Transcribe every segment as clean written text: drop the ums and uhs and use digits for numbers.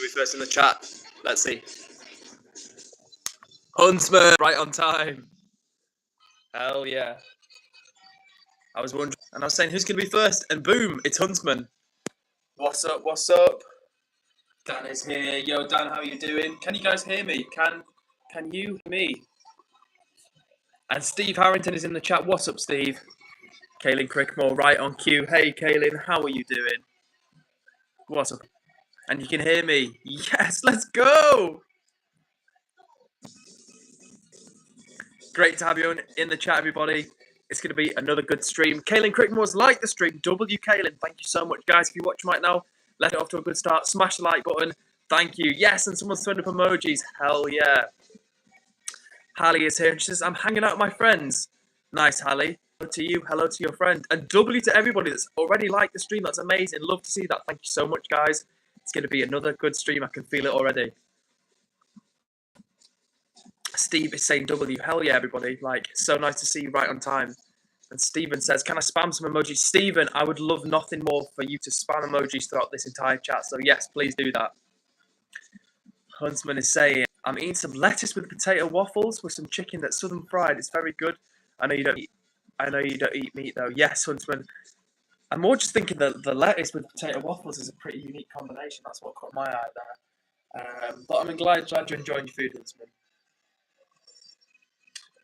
be first in the chat? Let's see. Huntsman, right on time. Hell yeah. I was wondering, and I was saying, who's going to be first? And boom, it's Huntsman. What's up? What's up? Dan is here. Yo, Dan, how are you doing? Can you guys hear me? Can you hear me? And Steve Harrington is in the chat. What's up, Steve? Kaylin Crickmore, right on cue. Hey, Kaylin, how are you doing? What's up? And you can hear me. Yes, let's go. Great to have you in the chat, everybody. It's going to be another good stream. Kaylin Crickmore's like the stream. W Kaylin, thank you so much, guys. If you're watching right now, let it off to a good start. Smash the like button. Thank you. Yes, and someone's throwing up emojis. Hell yeah. Hallie is here and she says, I'm hanging out with my friends. Nice, Hallie. Hello to you. Hello to your friend. And W to everybody that's already liked the stream. That's amazing. Love to see that. Thank you so much, guys. It's going to be another good stream. I can feel it already. Steve is saying W. Hell yeah, everybody. Like, so nice to see you right on time. And Stephen says, can I spam some emojis? Stephen, I would love nothing more for you to spam emojis throughout this entire chat. So yes, please do that. Huntsman is saying, I'm eating some lettuce with potato waffles with some chicken that's southern fried. It's very good. I know you don't eat meat though. Yes, Huntsman. I'm more just thinking that the lettuce with potato waffles is a pretty unique combination. That's what caught my eye there. But I'm glad you're enjoying your food, Huntsman.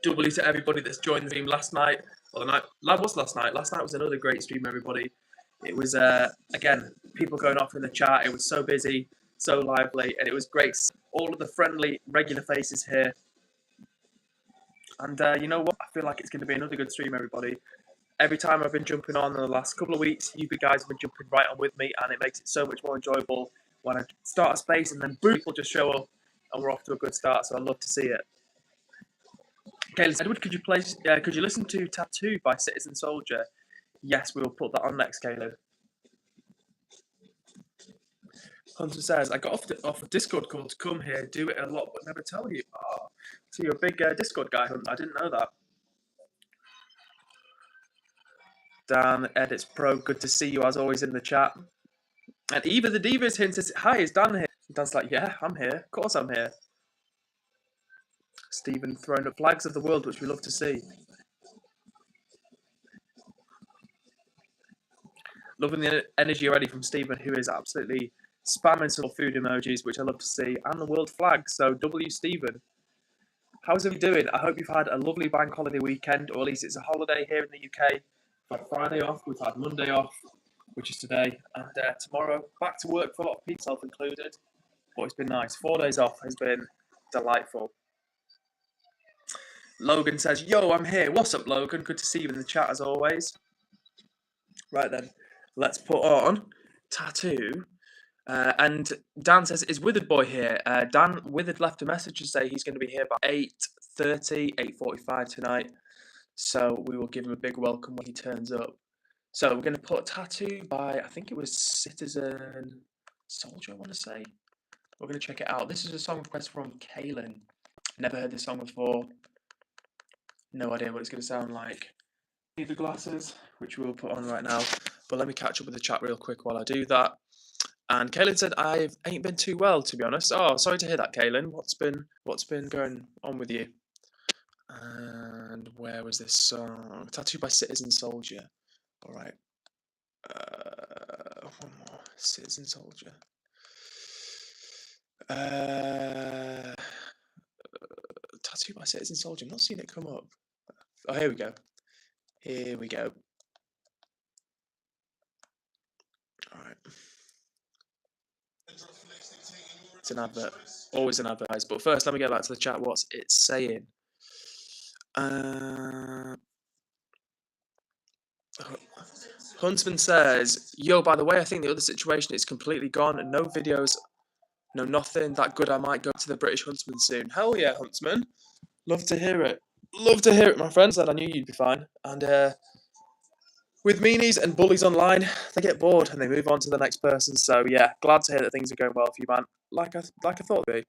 W to everybody that's joined the stream last night. Well, that was last night. Last night was another great stream, everybody. It was, again, people going off in the chat. It was so busy, so lively, and it was great. All of the friendly, regular faces here. And you know what? I feel like it's going to be another good stream, everybody. Every time I've been jumping on in the last couple of weeks, you guys have been jumping right on with me, and it makes it so much more enjoyable when I start a space and then boom, people just show up, and we're off to a good start. So I love to see it. Kaylin, Edward, could you listen to Tattoo by Citizen Soldier? Yes, we will put that on next, Kaylin. Hunter says, I got off a Discord call to come here, do it a lot, but never tell you. Oh, so you're a big Discord guy, Hunter. I didn't know that. Dan, Edits Pro, good to see you as always in the chat. And Eva the Diva is here and says, hi, is Dan here? And Dan's like, yeah, I'm here. Of course I'm here. Stephen throwing up flags of the world, which we love to see. Loving the energy already from Stephen, who is absolutely spamming some food emojis, which I love to see, and the world flag. So, W Stephen, how's everybody doing? I hope you've had a lovely bank holiday weekend, or at least it's a holiday here in the UK. We've had Friday off, we've had Monday off, which is today, and tomorrow back to work for a lot of people, self included. But it's been nice. 4 days off has been delightful. Logan says, yo, I'm here. What's up, Logan? Good to see you in the chat as always. Right then, let's put on Tattoo. And Dan says, is Withered Boy here? Dan Withered left a message to say he's going to be here by 8:30, 8:45 tonight. So we will give him a big welcome when he turns up. So we're going to put Tattoo by, I think it was Citizen Soldier, I want to say. We're going to check it out. This is a song request from Kaylin. Never heard this song before. No idea what it's going to sound like. Need the glasses, which we'll put on right now. But let me catch up with the chat real quick while I do that. And Kaylin said, I ain't been too well, to be honest. Oh, sorry to hear that, Kaylin. What's been going on with you? And where was this song? Tattoo by Citizen Soldier. All right. One more. Citizen Soldier. Tattoo by Citizen Soldier. I'm not seeing it come up. Oh, here we go. Here we go. All right. It's an advert. Always an advert. But first, let me get back to the chat. What's it saying? Huntsman says, yo, by the way, I think the other situation is completely gone and no videos, no nothing that good. I might go to the British Huntsman soon. Hell yeah, Huntsman. Love to hear it. Love to hear it, my friends. Said I knew you'd be fine. And with meanies and bullies online, they get bored and they move on to the next person. So yeah, glad to hear that things are going well for you, man. Like I thought they'd be.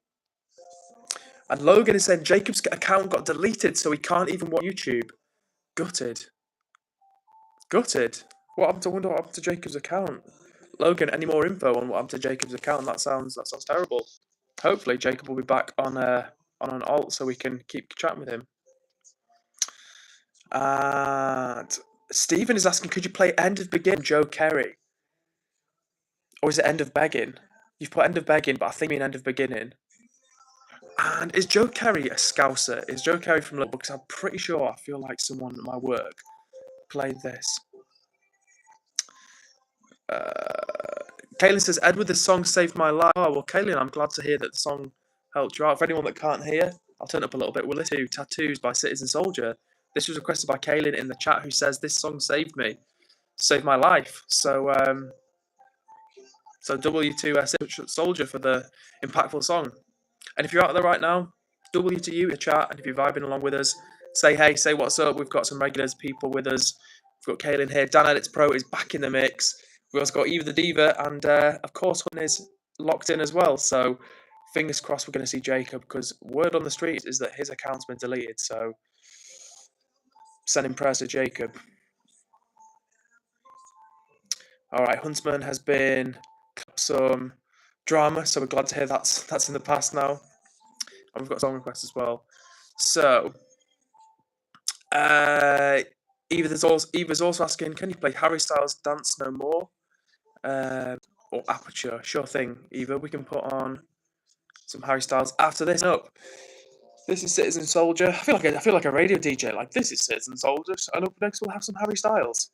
And Logan is saying Jacob's account got deleted, so he can't even watch YouTube. Gutted. Gutted. I wonder what happened to Jacob's account. Logan, any more info on what happened to Jacob's account? That sounds terrible. Hopefully, Jacob will be back on an alt so we can keep chatting with him. And Stephen is asking, could you play End of Begin, Joe Kerry? Or is it End of Begging? You've put End of Begging, but I think you mean End of Beginning. And is Joe Kerry a Scouser? Is Joe Kerry from Liverpool? Because I'm pretty sure I feel like someone at my work played this. Kaylin says, Edward, the song saved my life. Oh, well, Kaylin, I'm glad to hear that the song helped you out. For anyone that can't hear, I'll turn up a little bit. We'll listen to Tattoos by Citizen Soldier. This was requested by Kaylin in the chat, who says, this song saved me. Saved my life. So W2 Soldier for the impactful song. And if you're out there right now, W to you in the chat. And if you're vibing along with us, say hey, say what's up. We've got some regulars people with us. We've got Kaylin here. Dan Edits Pro is back in the mix. We've also got Eva the Diva, and of course, Hun is locked in as well. So fingers crossed we're going to see Jacob, because word on the street is that his account's been deleted. So sending prayers to Jacob. All right, Huntsman has been some drama, so we're glad to hear that's in the past now. And we've got song requests as well. So Eva's also asking, can you play Harry Styles' Dance No More? Or Aperture? Sure thing, Eva. We can put on some Harry Styles after this. Up. This is Citizen Soldier. I feel like a radio DJ. Like, this is Citizen Soldier, and up next we'll have some Harry Styles.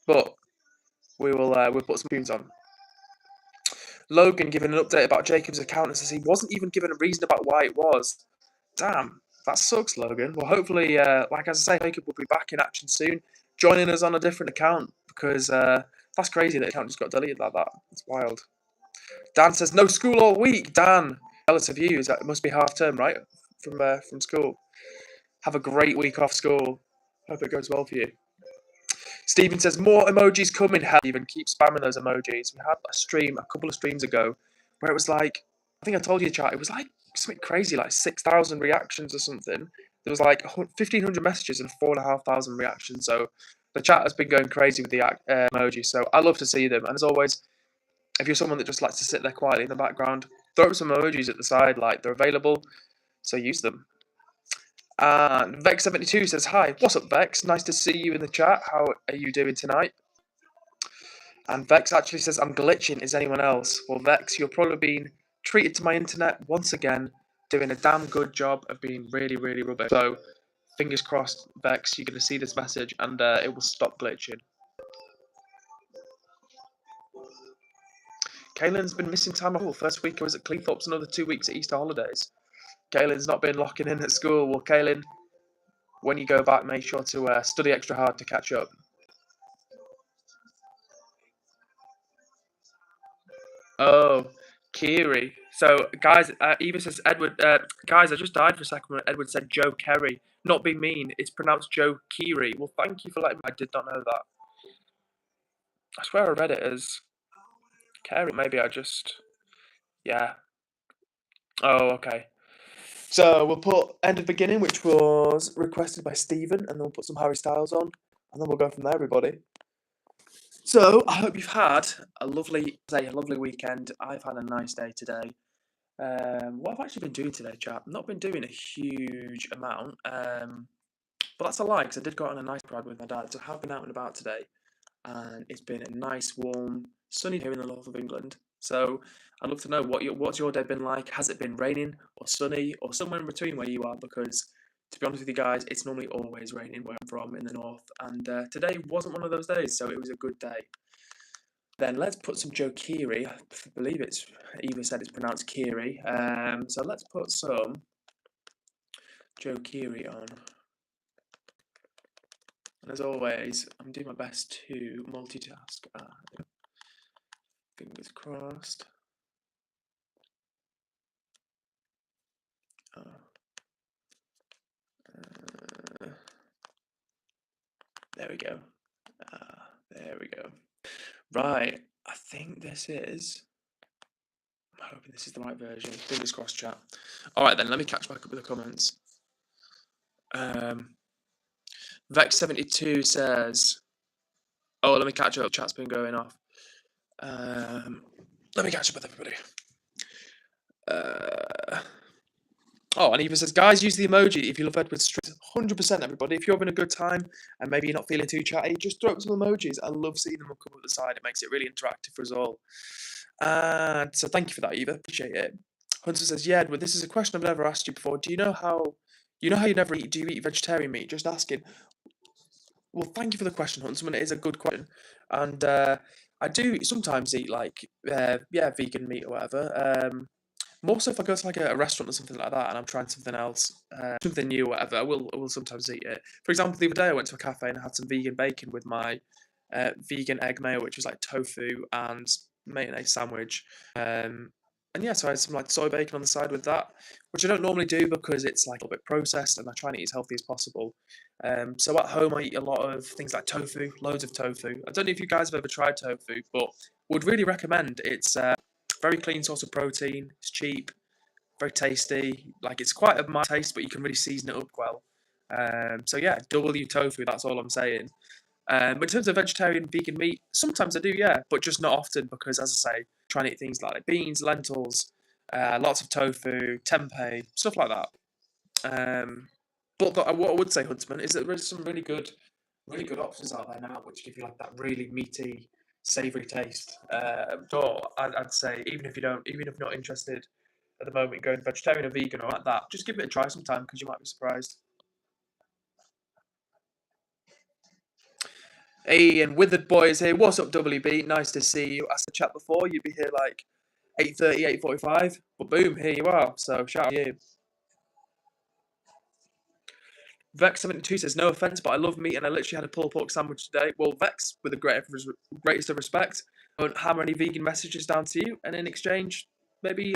But we'll put some tunes on. Logan giving an update about Jacob's account and says he wasn't even given a reason about why it was. Damn, that sucks, Logan. Well, hopefully, like as I say, Jacob will be back in action soon, joining us on a different account, because that's crazy that the account just got deleted like that. It's wild. Dan says, no school all week. Dan, jealous of you. It must be half term, right? From school. Have a great week off school. Hope it goes well for you. Stephen says, more emojis coming. Hell, even keep spamming those emojis. We had a couple of streams ago, where it was like, I think I told you, chat, it was like something crazy, like 6,000 reactions or something. There was like 1,500 messages and 4,500 reactions. So the chat has been going crazy with the emojis. So I love to see them. And as always, if you're someone that just likes to sit there quietly in the background, throw up some emojis at the side, like they're available, so use them. And Vex72 says, hi, what's up, Vex? Nice to see you in the chat. How are you doing tonight? And Vex actually says, I'm glitching. Is anyone else? Well, Vex, you're probably being treated to my internet once again, doing a damn good job of being really, really rubbish. So, fingers crossed, Vex, you're going to see this message and it will stop glitching. Kaylin's been missing time off. First week I was at Cleethorpes, another 2 weeks at Easter holidays. Kaylin's not been locking in at school. Well, Kaylin, when you go back, make sure to study extra hard to catch up. Oh, Kiri. So, guys, Eva says, Edward, guys, I just died for a second when Edward said Joe Kerry. Not being mean, it's pronounced Joe Kiri. Well, thank you for letting me. I did not know that. I swear I read it as Kerry. Maybe I just, yeah. Oh, okay. So we'll put End of Beginning, which was requested by Stephen, and then we'll put some Harry Styles on, and then we'll go from there, everybody. So I hope you've had a lovely weekend. I've had a nice day today. What I've actually been doing today, chat, not been doing a huge amount, but that's a lie, because I did go out on a nice ride with my dad, so I have been out and about today, and it's been a nice, warm, sunny day here in the north of England. So I'd love to know what's your day been like. Has it been raining or sunny or somewhere in between where you are? Because to be honest with you guys, it's normally always raining where I'm from in the north, and today wasn't one of those days, so it was a good day. Then let's put some Joe Kiri. I believe Eva said it's pronounced Kiri. So let's put some Joe Kiri on. And as always, I'm doing my best to multitask. Fingers crossed. There we go. There we go. Right, I think this is. I'm hoping this is the right version. Fingers crossed, chat. All right, then let me catch back up with the comments. Vex72 says, "Oh, let me catch up. Chat's been going off." Let me catch up with everybody. Oh, and Eva says, guys, use the emoji if you love Edward's streams. 100%, everybody. If you're having a good time and maybe you're not feeling too chatty, just throw up some emojis. I love seeing them come up the side. It makes it really interactive for us all. And so thank you for that, Eva. Appreciate it. Hunter says, yeah, Edward, this is a question I've never asked you before. Do you know how you never eat? Do you eat vegetarian meat? Just asking. Well, thank you for the question, Huntsman. It is a good question, and I do sometimes eat like vegan meat or whatever. More so if I go to like a restaurant or something like that, and I'm trying something else, something new, or whatever. I will sometimes eat it. For example, the other day I went to a cafe and I had some vegan bacon with my vegan egg mayo, which was like tofu and mayonnaise sandwich. And yeah, so I had some like soy bacon on the side with that, which I don't normally do because it's like a little bit processed, and I try and eat as healthy as possible. So at home I eat a lot of things like tofu, loads of tofu. I don't know if you guys have ever tried tofu, but would really recommend. It's very clean source of protein. It's cheap, very tasty. Like it's quite a mild taste, but you can really season it up well. So yeah, W tofu. That's all I'm saying. But in terms of vegetarian, vegan meat, sometimes I do, yeah, but just not often because, as I say, try and eat things like beans, lentils, lots of tofu, tempeh, stuff like that. Um, but what I would say, Huntsman, is that there's some really good options out there now, which give you like that really meaty, savoury taste. So I'd say even if you're not interested at the moment in going vegetarian or vegan or like that, just give it a try sometime because you might be surprised. Hey, and Withered Boys here. What's up, WB? Nice to see you. As I chat before, you'd be here like 8:30, 8:45. But boom, here you are. So shout out to you. Vex72 says, no offense, but I love meat and I literally had a pulled pork sandwich today. Well, Vex, with the greatest of respect, I won't hammer any vegan messages down to you. And in exchange, maybe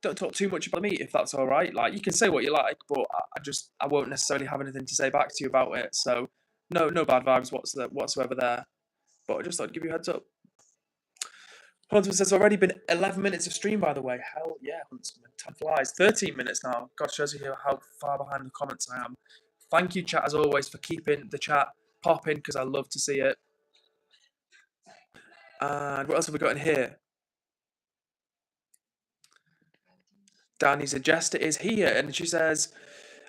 don't talk too much about meat if that's all right. Like, you can say what you like, but I won't necessarily have anything to say back to you about it. So no bad vibes whatsoever there. But I just thought I'd give you a heads up. Huntsman says, already been 11 minutes of stream, by the way. Hell yeah, Huntsman. Time flies. 13 minutes now. God, shows you how far behind the comments I am. Thank you, chat, as always, for keeping the chat popping, because I love to see it. And what else have we got in here? Danny's Jester is here, and she says,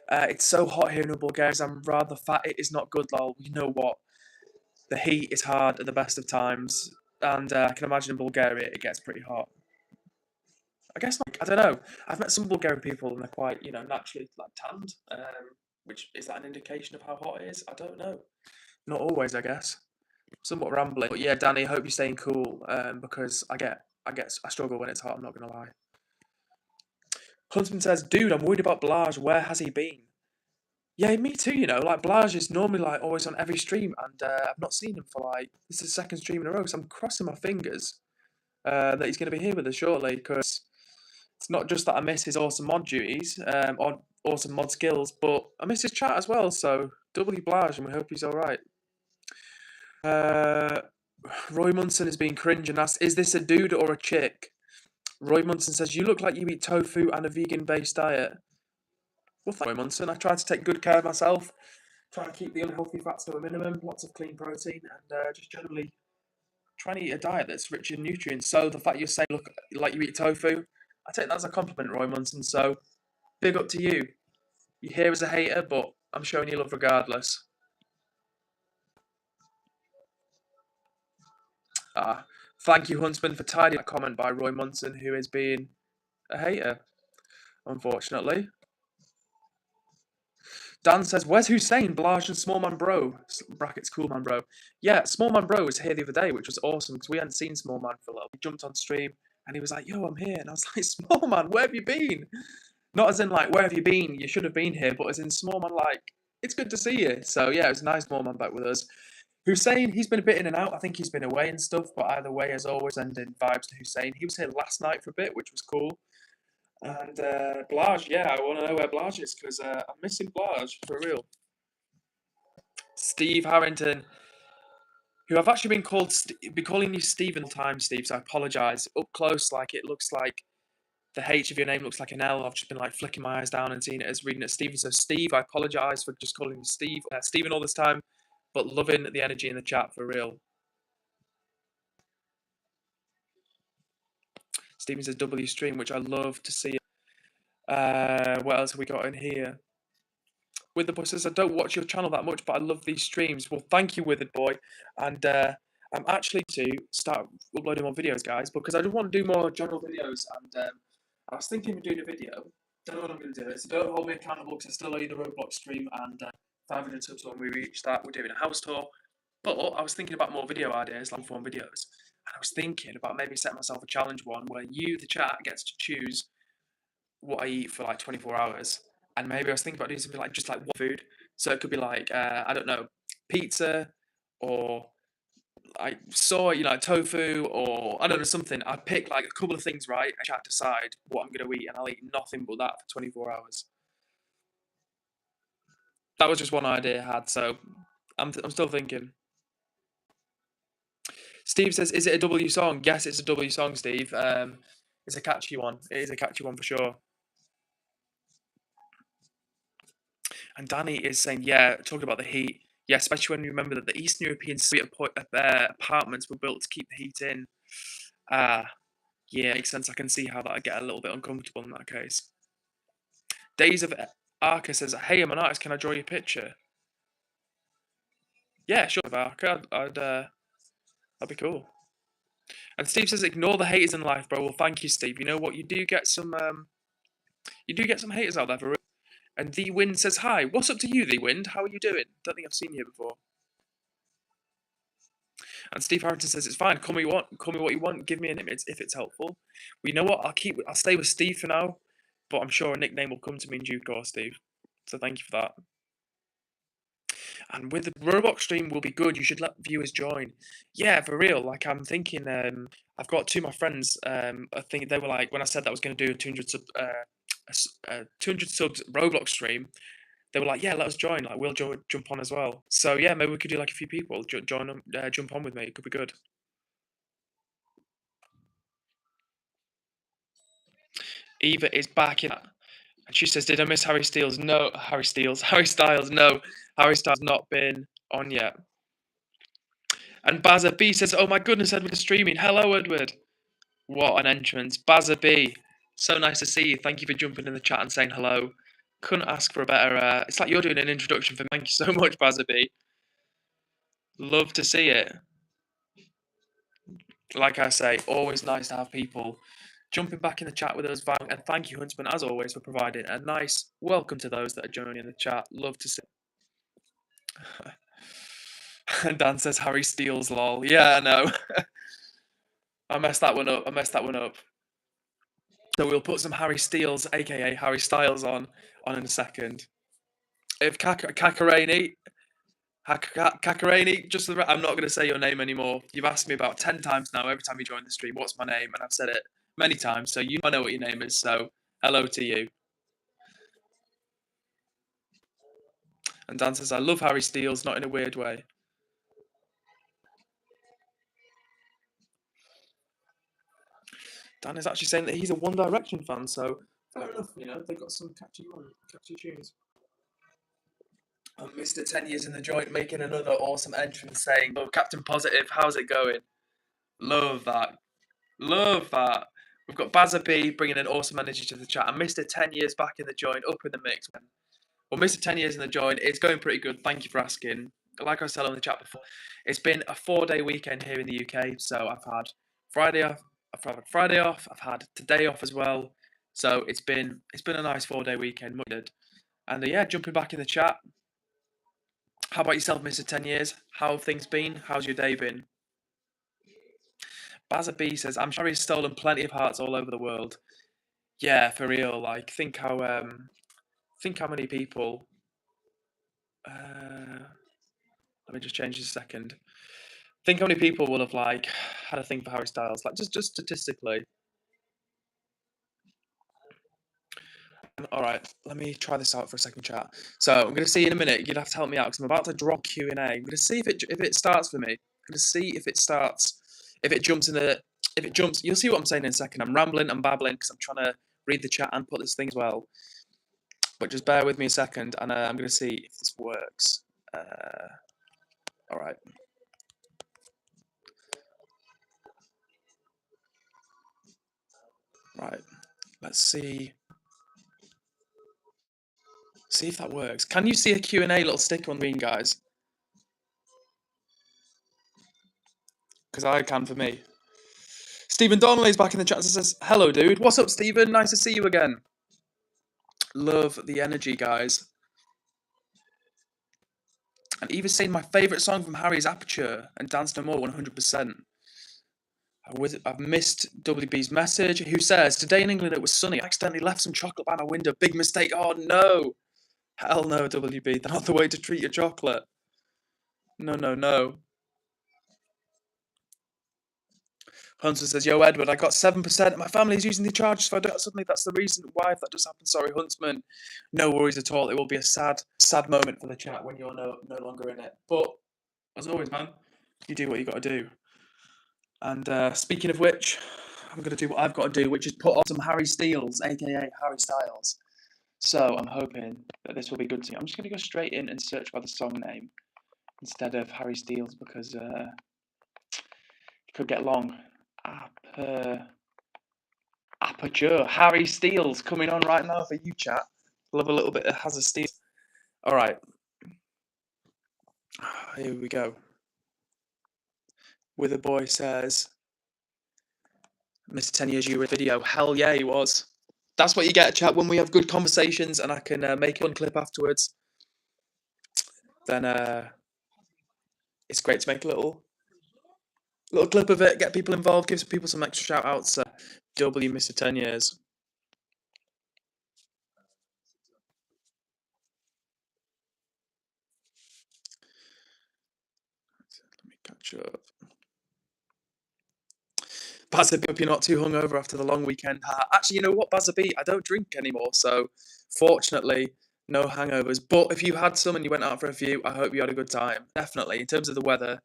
it's so hot here in Bulgaria, I'm rather fat. It is not good, lol. You know what? The heat is hard at the best of times, and I can imagine in Bulgaria it gets pretty hot. I guess like I don't know. I've met some Bulgarian people and they're quite naturally like tanned. Which is that an indication of how hot it is? I don't know. Not always, I guess. Somewhat rambling, but yeah, Danny. Hope you're staying cool. Because I struggle when it's hot. I'm not gonna lie. Huntsman says, "Dude, I'm worried about Blage. Where has he been?" Yeah, me too. Like Blage is normally like always on every stream, and I've not seen him for like this is the second stream in a row. So I'm crossing my fingers that he's going to be here with us shortly because it's not just that I miss his awesome mod duties, or awesome mod skills, but I miss his chat as well. So doubly Blage, and we hope he's all right. Roy Munson has been cringe and asked, "Is this a dude or a chick?" Roy Munson says, "You look like you eat tofu and a vegan-based diet." Well, thank you, Roy Munson. I try to take good care of myself, try to keep the unhealthy fats to a minimum, lots of clean protein, and just generally trying to eat a diet that's rich in nutrients. So the fact you say look like you eat tofu, I take that as a compliment, Roy Munson. So big up to you. You're here as a hater, but I'm showing you love regardless. Thank you, Huntsman, for tidying that comment by Roy Munson, who is being a hater, unfortunately. Dan says, "Where's Hussein, Blage, and Smallman Bro?" Brackets, Coolman Bro. Yeah, Smallman Bro was here the other day, which was awesome because we hadn't seen Smallman for a little. We jumped on stream and he was like, "Yo, I'm here," and I was like, "Smallman, where have you been?" Not as in like, "Where have you been? You should have been here," but as in Smallman, like, "It's good to see you." So yeah, it was nice Smallman back with us. Hussein, he's been a bit in and out. I think he's been away and stuff, but either way, as always, sending vibes to Hussein. He was here last night for a bit, which was cool. And Blage, yeah, I want to know where Blage is because I'm missing Blage for real. Steve Harrington, who I've actually been calling you Stephen all the time, Steve. So I apologise. Up close, like it looks like the H of your name looks like an L. I've just been like flicking my eyes down and seeing it as reading it Stephen. So Steve, I apologise for just calling you Stephen all this time, but loving the energy in the chat for real. Stephen says W stream, which I love to see. What else have we got in here? With the boy says, I don't watch your channel that much, but I love these streams. Well, thank you, Withered Boy. And I'm actually to start uploading more videos, guys, because I just want to do more general videos. And I was thinking of doing a video. Don't know what I'm going to do. So don't hold me accountable because I still owe you the Roblox stream. And 500 subs when we reach that, we're doing a house tour. But I was thinking about more video ideas, long form videos. And I was thinking about maybe setting myself a challenge one where you, the chat, gets to choose what I eat for like 24 hours. And maybe I was thinking about doing something like just like one food. So it could be like, I don't know, pizza or like soy, like tofu or I don't know, something. I'd pick like a couple of things, right? And chat decide what I'm going to eat and I'll eat nothing but that for 24 hours. That was just one idea I had. So I'm still thinking. Steve says, is it a W song? Yes, it's a W song, Steve. It's a catchy one. It is a catchy one for sure. And Danny is saying, yeah, talking about the heat. Yeah, especially when you remember that the Eastern European suite apartments were built to keep the heat in. Yeah, makes sense. I can see how that would get a little bit uncomfortable in that case. Days of Arca says, hey, I'm an artist. Can I draw your picture? Yeah, sure, Arca. That'd be cool. And Steve says, ignore the haters in life, bro. Well, thank you, Steve. You know what? You do get some haters out there for real. And The Wind says, hi. What's up to you, The Wind? How are you doing? Don't think I've seen you before. And Steve Harrington says, it's fine. Call me what you want. Give me an image if it's helpful. Well, you know what? I'll stay with Steve for now. But I'm sure a nickname will come to me in due course, Steve. So thank you for that. And with the Roblox stream will be good. You should let viewers join. Yeah, for real. Like I'm thinking, I've got two of my friends. I think they were like when I said that I was going to do a 200 subs Roblox stream. They were like, yeah, let us join. Like we'll jump on as well. So yeah, maybe we could do like a few people join them, jump on with me. It could be good. Eva is back in. And she says, did I miss Harry Styles? No, Harry Styles. Harry Styles, no. Harry Styles not been on yet. And Bazza B says, oh my goodness, Edward is streaming. Hello, Edward. What an entrance. Bazza B, so nice to see you. Thank you for jumping in the chat and saying hello. Couldn't ask for a better, it's like you're doing an introduction for me. Thank you so much, Bazza B. Love to see it. Like I say, always nice to have people jumping back in the chat with us. And thank you, Huntsman, as always, for providing a nice welcome to those that are joining the chat. Love to see. And Dan says Harry Styles, lol. Yeah, I know. I messed that one up. So we'll put some Harry Styles, aka Harry Styles, on in a second. If Kakarani, just I'm not going to say your name anymore. You've asked me about 10 times now. Every time you join the stream, what's my name? And I've said it many times, so you know what your name is. So hello to you. And Dan says, I love Harry Styles, not in a weird way. Dan is actually saying that he's a One Direction fan, so fair enough, they've got some catchy tunes. And Mr. 10 Years in the Joint making another awesome entrance saying, oh, Captain Positive, how's it going? Love that. We've got Bazza B bringing an awesome energy to the chat, and Mr. 10 Years back in the joint, up in the mix, man. Well, Mr. 10 Years in the joint, it's going pretty good. Thank you for asking. Like I said on the chat before, it's been a 4-day weekend here in the UK, so I've had Friday off, I've had today off as well. So it's been a nice 4-day weekend, and yeah, jumping back in the chat. How about yourself, Mr. 10 Years? How have things been? How's your day been? Bazza B says, I'm sure he's stolen plenty of hearts all over the world. Yeah, for real. Like, think how many people. Let me just change this a second. Think how many people will have like had a thing for Harry Styles, like just statistically. All right, let me try this out for a second, chat. So I'm going to see in a minute. You'd have to help me out because I'm about to drop Q&A. I'm going to see if it starts for me. I'm going to see if it starts. If it jumps, you'll see what I'm saying in a second. I'm rambling, I'm babbling because I'm trying to read the chat and put this thing as well. But just bear with me a second, and I'm going to see if this works. All right. Right. Let's see. See if that works. Can you see a Q&A little sticker on the screen, guys? Because I can for me. Stephen Donnelly's back in the chat and says, hello, dude. What's up, Stephen? Nice to see you again. Love the energy, guys. And Eva's saying my favourite song from Harry's Aperture and Dance No More 100%. I've missed WB's message, who says, today in England it was sunny. I accidentally left some chocolate by my window. Big mistake. Oh, no. Hell no, WB. That's not the way to treat your chocolate. No, no, no. Hunter says, yo, Edward, I got 7%. My family's using the charges, so I don't, suddenly that's the reason why if that does happen. Sorry, Huntsman. No worries at all. It will be a sad moment for the chat when you're no longer in it. But, as always, man, you do what you got to do. And speaking of which, I'm going to do what I've got to do, which is put on some Harry Styles, a.k.a. Harry Styles. So I'm hoping that this will be good to you. I'm just going to go straight in and search by the song name instead of Harry Styles because it could get long. Aperture. Harry Styles coming on right now for you, chat. Love a little bit of Hazard Styles. All right. Here we go. Witherboy says, Mr. 10 Years, you were in the video. Hell yeah, he was. That's what you get, chat, when we have good conversations and I can make one clip afterwards. Then it's great to make a little clip of it, get people involved, give people some extra shout outs. W Mr. 10 Years. Let me catch up. Bazza, hope you're not too hungover after the long weekend. Actually, you know what, Bazza B, I don't drink anymore, so fortunately, no hangovers. But if you had some and you went out for a few, I hope you had a good time. Definitely. In terms of the weather, a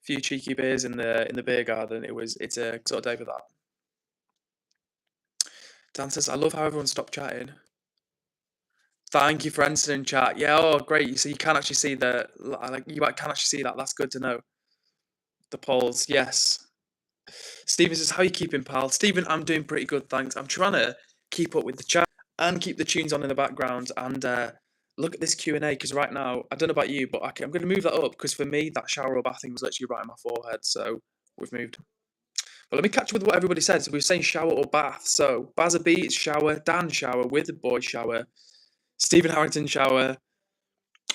few cheeky beers in the beer garden. It's a sort of day for that. Dan says, I love how everyone stopped chatting. Thank you for answering, chat. Yeah, oh great. So you can actually see can actually see that. That's good to know. The polls, yes. Stephen says, how are you keeping, pal? Stephen, I'm doing pretty good, thanks. I'm trying to keep up with the chat and keep the tunes on in the background and look at this Q&A because right now, I don't know about you, but I'm going to move that up because for me, that shower or bathing was literally right on my forehead, so we've moved. But let me catch up with what everybody said. So we were saying shower or bath. So Bazza B, it's shower. Dan, shower. Witherboy, shower. Stephen Harrington, shower.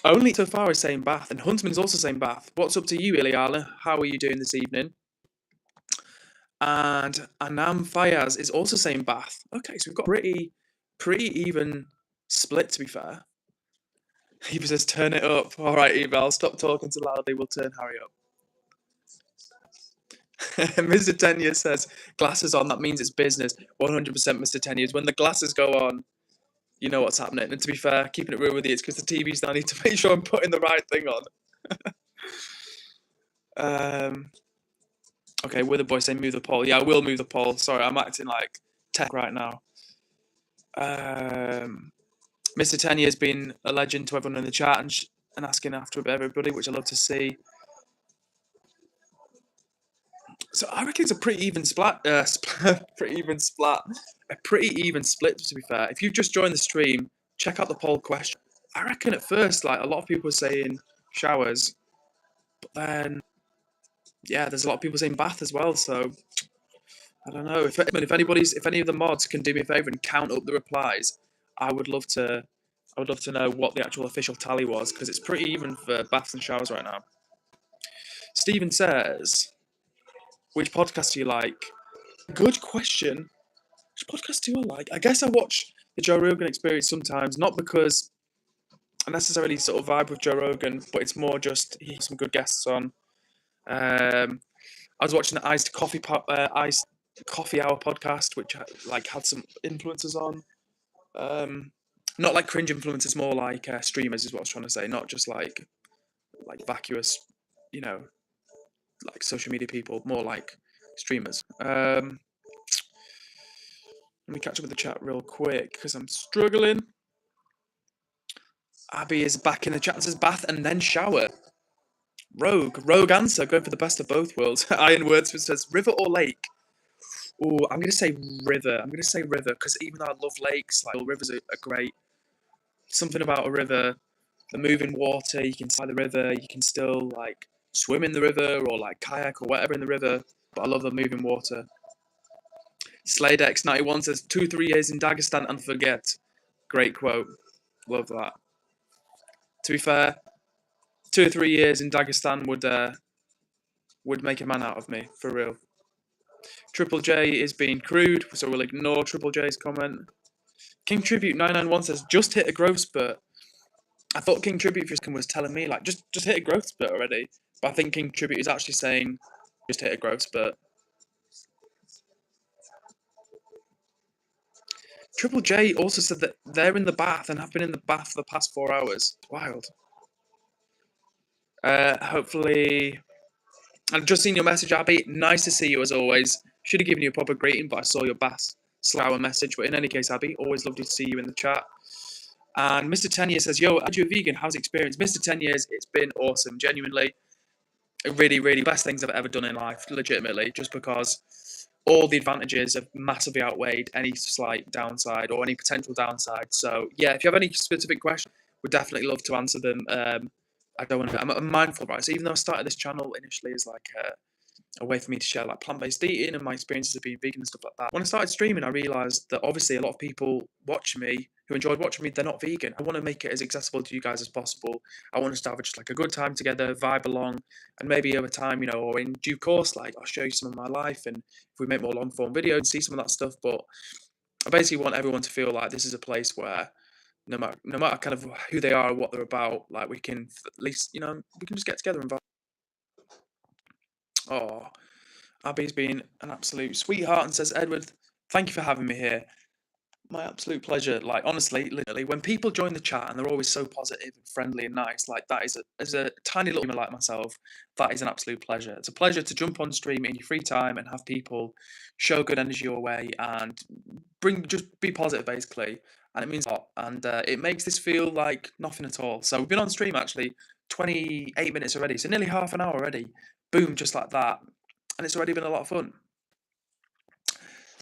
Only so far is saying bath, and Huntsman's also saying bath. What's up to you, Iliala? How are you doing this evening? And Anam Fayaz is also saying bath. Okay, so we've got pretty even split, to be fair. Eva says, turn it up. All right, Eva, I'll stop talking so loudly. We'll turn Harry up. Mr. 10 Years says, glasses on, that means it's business. 100% Mr. 10 Years. When the glasses go on, you know what's happening. And to be fair, keeping it real with you, it's because the TV's now. I need to make sure I'm putting the right thing on. Okay, Witherboy saying move the poll. Yeah, I will move the poll. Sorry, I'm acting like tech right now. Mr. 10 Years been a legend to everyone in the chat and asking after everybody, which I love to see. So I reckon it's a pretty even split. A pretty even split, to be fair. If you've just joined the stream, check out the poll question. I reckon at first, like a lot of people were saying showers, but then yeah, there's a lot of people saying bath as well. So I don't know if any of the mods can do me a favor and count up the replies. I would love to know what the actual official tally was because it's pretty even for baths and showers right now. Stephen says, which podcast do you like? Good question. Which podcast do I like? I guess I watch the Joe Rogan Experience sometimes, not because I necessarily sort of vibe with Joe Rogan, but it's more just he has some good guests on. I was watching the Iced Coffee Hour podcast, which had some influencers on. Not like cringe influencers, more like streamers is what I was trying to say, not just like vacuous, like social media people, more like streamers. Let me catch up with the chat real quick because I'm struggling. Abby is back in the chat and says bath and then shower. Rogue answer, going for the best of both worlds. Iron Wordsmith says river or lake. Oh, I'm gonna say river. I'm gonna say river because even though I love lakes, like rivers are great. Something about a river, the moving water. You can see the river. You can still like swim in the river or like kayak or whatever in the river. But I love the moving water. Sladex91 says 2-3 years in Dagestan and forget. Great quote. Love that. To be fair, 2 or 3 years in Dagestan would make a man out of me for real. Triple J is being crude, so we'll ignore Triple J's comment. King Tribute 991 says just hit a growth spurt. I thought King Tribute was telling me like just hit a growth spurt already, but I think King Tribute is actually saying just hit a growth spurt. Triple J also said that they're in the bath and have been in the bath for the past 4 hours. Wild. Hopefully, I've just seen your message, Abby. Nice to see you as always. Should have given you a proper greeting, but I saw your bath slower message. But in any case, Abby, always lovely to see you in the chat. And Mr. 10 Years says, yo, are you a vegan? How's the experience? Mr. 10 Years, it's been awesome. Genuinely, really, really best things I've ever done in life, legitimately, just because all the advantages have massively outweighed any slight downside or any potential downside. So, yeah, if you have any specific questions, we'd definitely love to answer them. I don't want to. I'm mindful, right? So even though I started this channel initially as like a way for me to share like plant-based eating and my experiences of being vegan and stuff like that, when I started streaming, I realised that obviously a lot of people watching me who enjoyed watching me, they're not vegan. I want to make it as accessible to you guys as possible. I want us to have just like a good time together, vibe along, and maybe over time, or in due course, like I'll show you some of my life, and if we make more long-form videos and see some of that stuff. But I basically want everyone to feel like this is a place where no matter kind of who they are or what they're about, like we can at least, we can just get together and vibe. Oh, Abby's been an absolute sweetheart and says, Edward, thank you for having me here. My absolute pleasure. Like, honestly, literally, when people join the chat and they're always so positive and friendly and nice, like that is as a tiny little human like myself, that is an absolute pleasure. It's a pleasure to jump on stream in your free time and have people show good energy your way and just be positive, basically. And it means a lot. And it makes this feel like nothing at all. So we've been on stream actually 28 minutes already. So nearly half an hour already. Boom, just like that. And it's already been a lot of fun.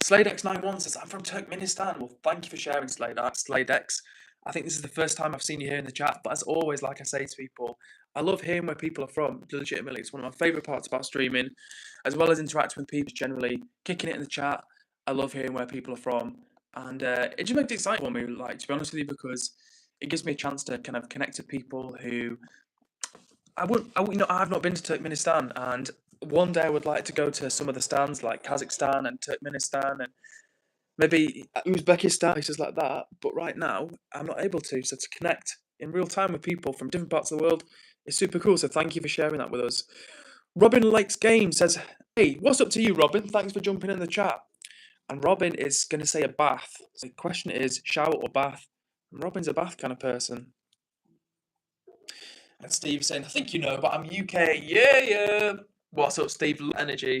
Sladex91 says, I'm from Turkmenistan. Well, thank you for sharing, Sladex. I think this is the first time I've seen you here in the chat. But as always, like I say to people, I love hearing where people are from. Legitimately, it's one of my favourite parts about streaming, as well as interacting with people generally, kicking it in the chat. I love hearing where people are from. And it just makes it exciting for me, like, to be honest with you, because it gives me a chance to kind of connect to people who I've not been to Turkmenistan, and one day I would like to go to some of the stands like Kazakhstan and Turkmenistan and maybe Uzbekistan, places like that. But right now, I'm not able to. So to connect in real time with people from different parts of the world is super cool. So thank you for sharing that with us. Robin Likes Game says, hey, what's up to you, Robin? Thanks for jumping in the chat. And Robin is going to say a bath. So the question is, shower or bath? And Robin's a bath kind of person. And Steve saying, I think you know, but I'm UK. Yeah. What's up, Steve? Energy.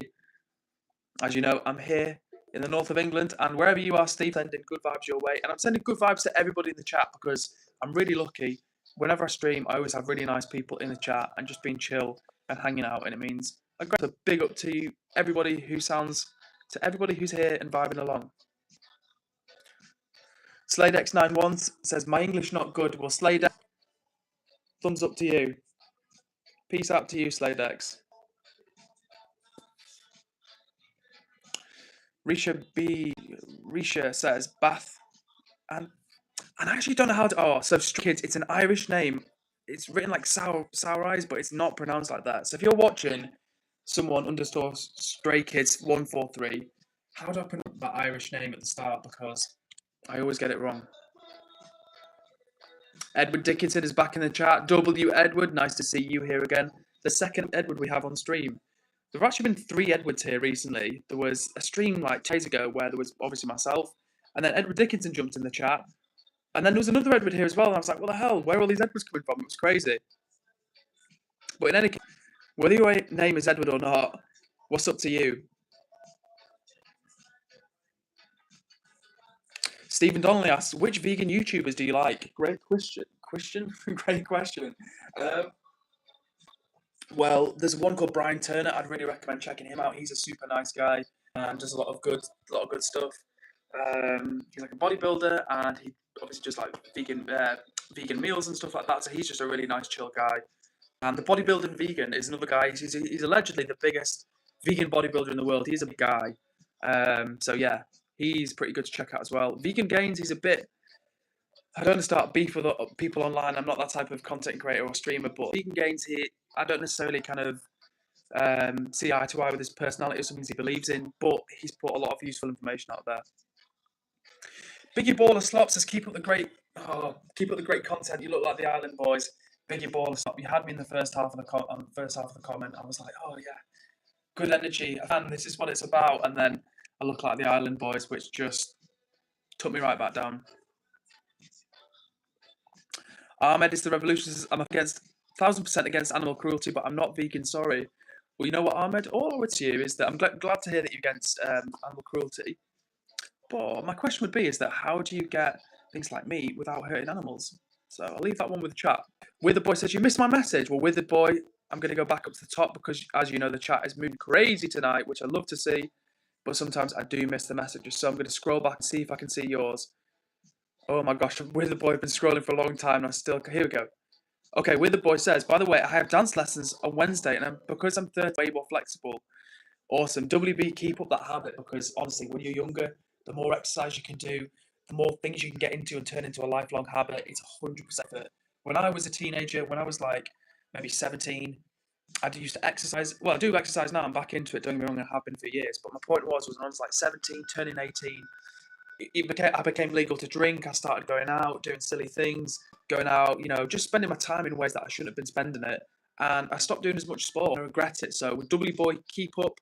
As you know, I'm here in the north of England, and wherever you are, Steve, sending good vibes your way. And I'm sending good vibes to everybody in the chat because I'm really lucky. Whenever I stream, I always have really nice people in the chat and just being chill and hanging out. And it means a great big up to everybody who's here and vibing along. Sladex91 says, my English not good. Well, Sladex, thumbs up to you. Peace out to you, Sladex. Risha says bath, and I actually don't know how to. Oh, so Stray Kids, it's an Irish name. It's written like sour eyes, but it's not pronounced like that. So if you're watching, someone underscore Stray Kids 143, how do I pronounce that Irish name at the start? Because I always get it wrong. Edward Dickinson is back in the chat. W Edward, nice to see you here again. The second Edward we have on stream. There have actually been 3 Edwards here recently. There was a stream like 2 days ago where there was obviously myself, and then Edward Dickinson jumped in the chat, and then there was another Edward here as well, and I was like, what the hell? Where are all these Edwards coming from? It was crazy. But in any case, whether your name is Edward or not, what's up to you? Stephen Donnelly asks, which vegan YouTubers do you like? Great question. Great question. Well, there's one called Brian Turner. I'd really recommend checking him out. He's a super nice guy. Does a lot of good stuff. He's like a bodybuilder, and he obviously just like vegan meals and stuff like that. So he's just a really nice, chill guy. And the bodybuilding vegan is another guy. He's allegedly the biggest vegan bodybuilder in the world. He's a big guy. So yeah, he's pretty good to check out as well. Vegan Gains, he's a bit. I don't want to start beef with people online. I'm not that type of content creator or streamer, but Vegan Gains, I don't necessarily kind of see eye to eye with his personality or something he believes in, but he's put a lot of useful information out there. Biggie Baller Slop says, keep up the great content. You look like the Island Boys. Biggie Baller Slop, you had me in the first half of the comment. I was like, oh yeah, good energy, and this is what it's about. And then I look like the Island Boys, which just took me right back down. Ahmed is the revolution. I'm against 1,000% against animal cruelty, but I'm not vegan. Sorry. Well, you know what, Ahmed? All I would to you is that I'm glad to hear that you're against animal cruelty. But my question would be is that how do you get things like meat without hurting animals? So I'll leave that one with the chat. Withered Boy says, you missed my message. Well, Withered Boy, I'm going to go back up to the top because, as you know, the chat is moving crazy tonight, which I love to see. But sometimes I do miss the messages. So I'm going to scroll back and see if I can see yours. Oh my gosh, Withered Boy, I've been scrolling for a long time and here we go. Okay, Withered Boy says, by the way, I have dance lessons on Wednesday and because I'm 30, way more flexible. Awesome. WB, keep up that habit because honestly, when you're younger, the more exercise you can do, the more things you can get into and turn into a lifelong habit. It's 100% it. When I was a teenager, when I was like maybe 17, I used to exercise. Well, I do exercise now. I'm back into it. Don't get me wrong, I have been for years. But my point was when I was like 17, turning 18, I became legal to drink. I started going out, doing silly things, going out, just spending my time in ways that I shouldn't have been spending it. And I stopped doing as much sport. I regret it. So, W Boy, keep up.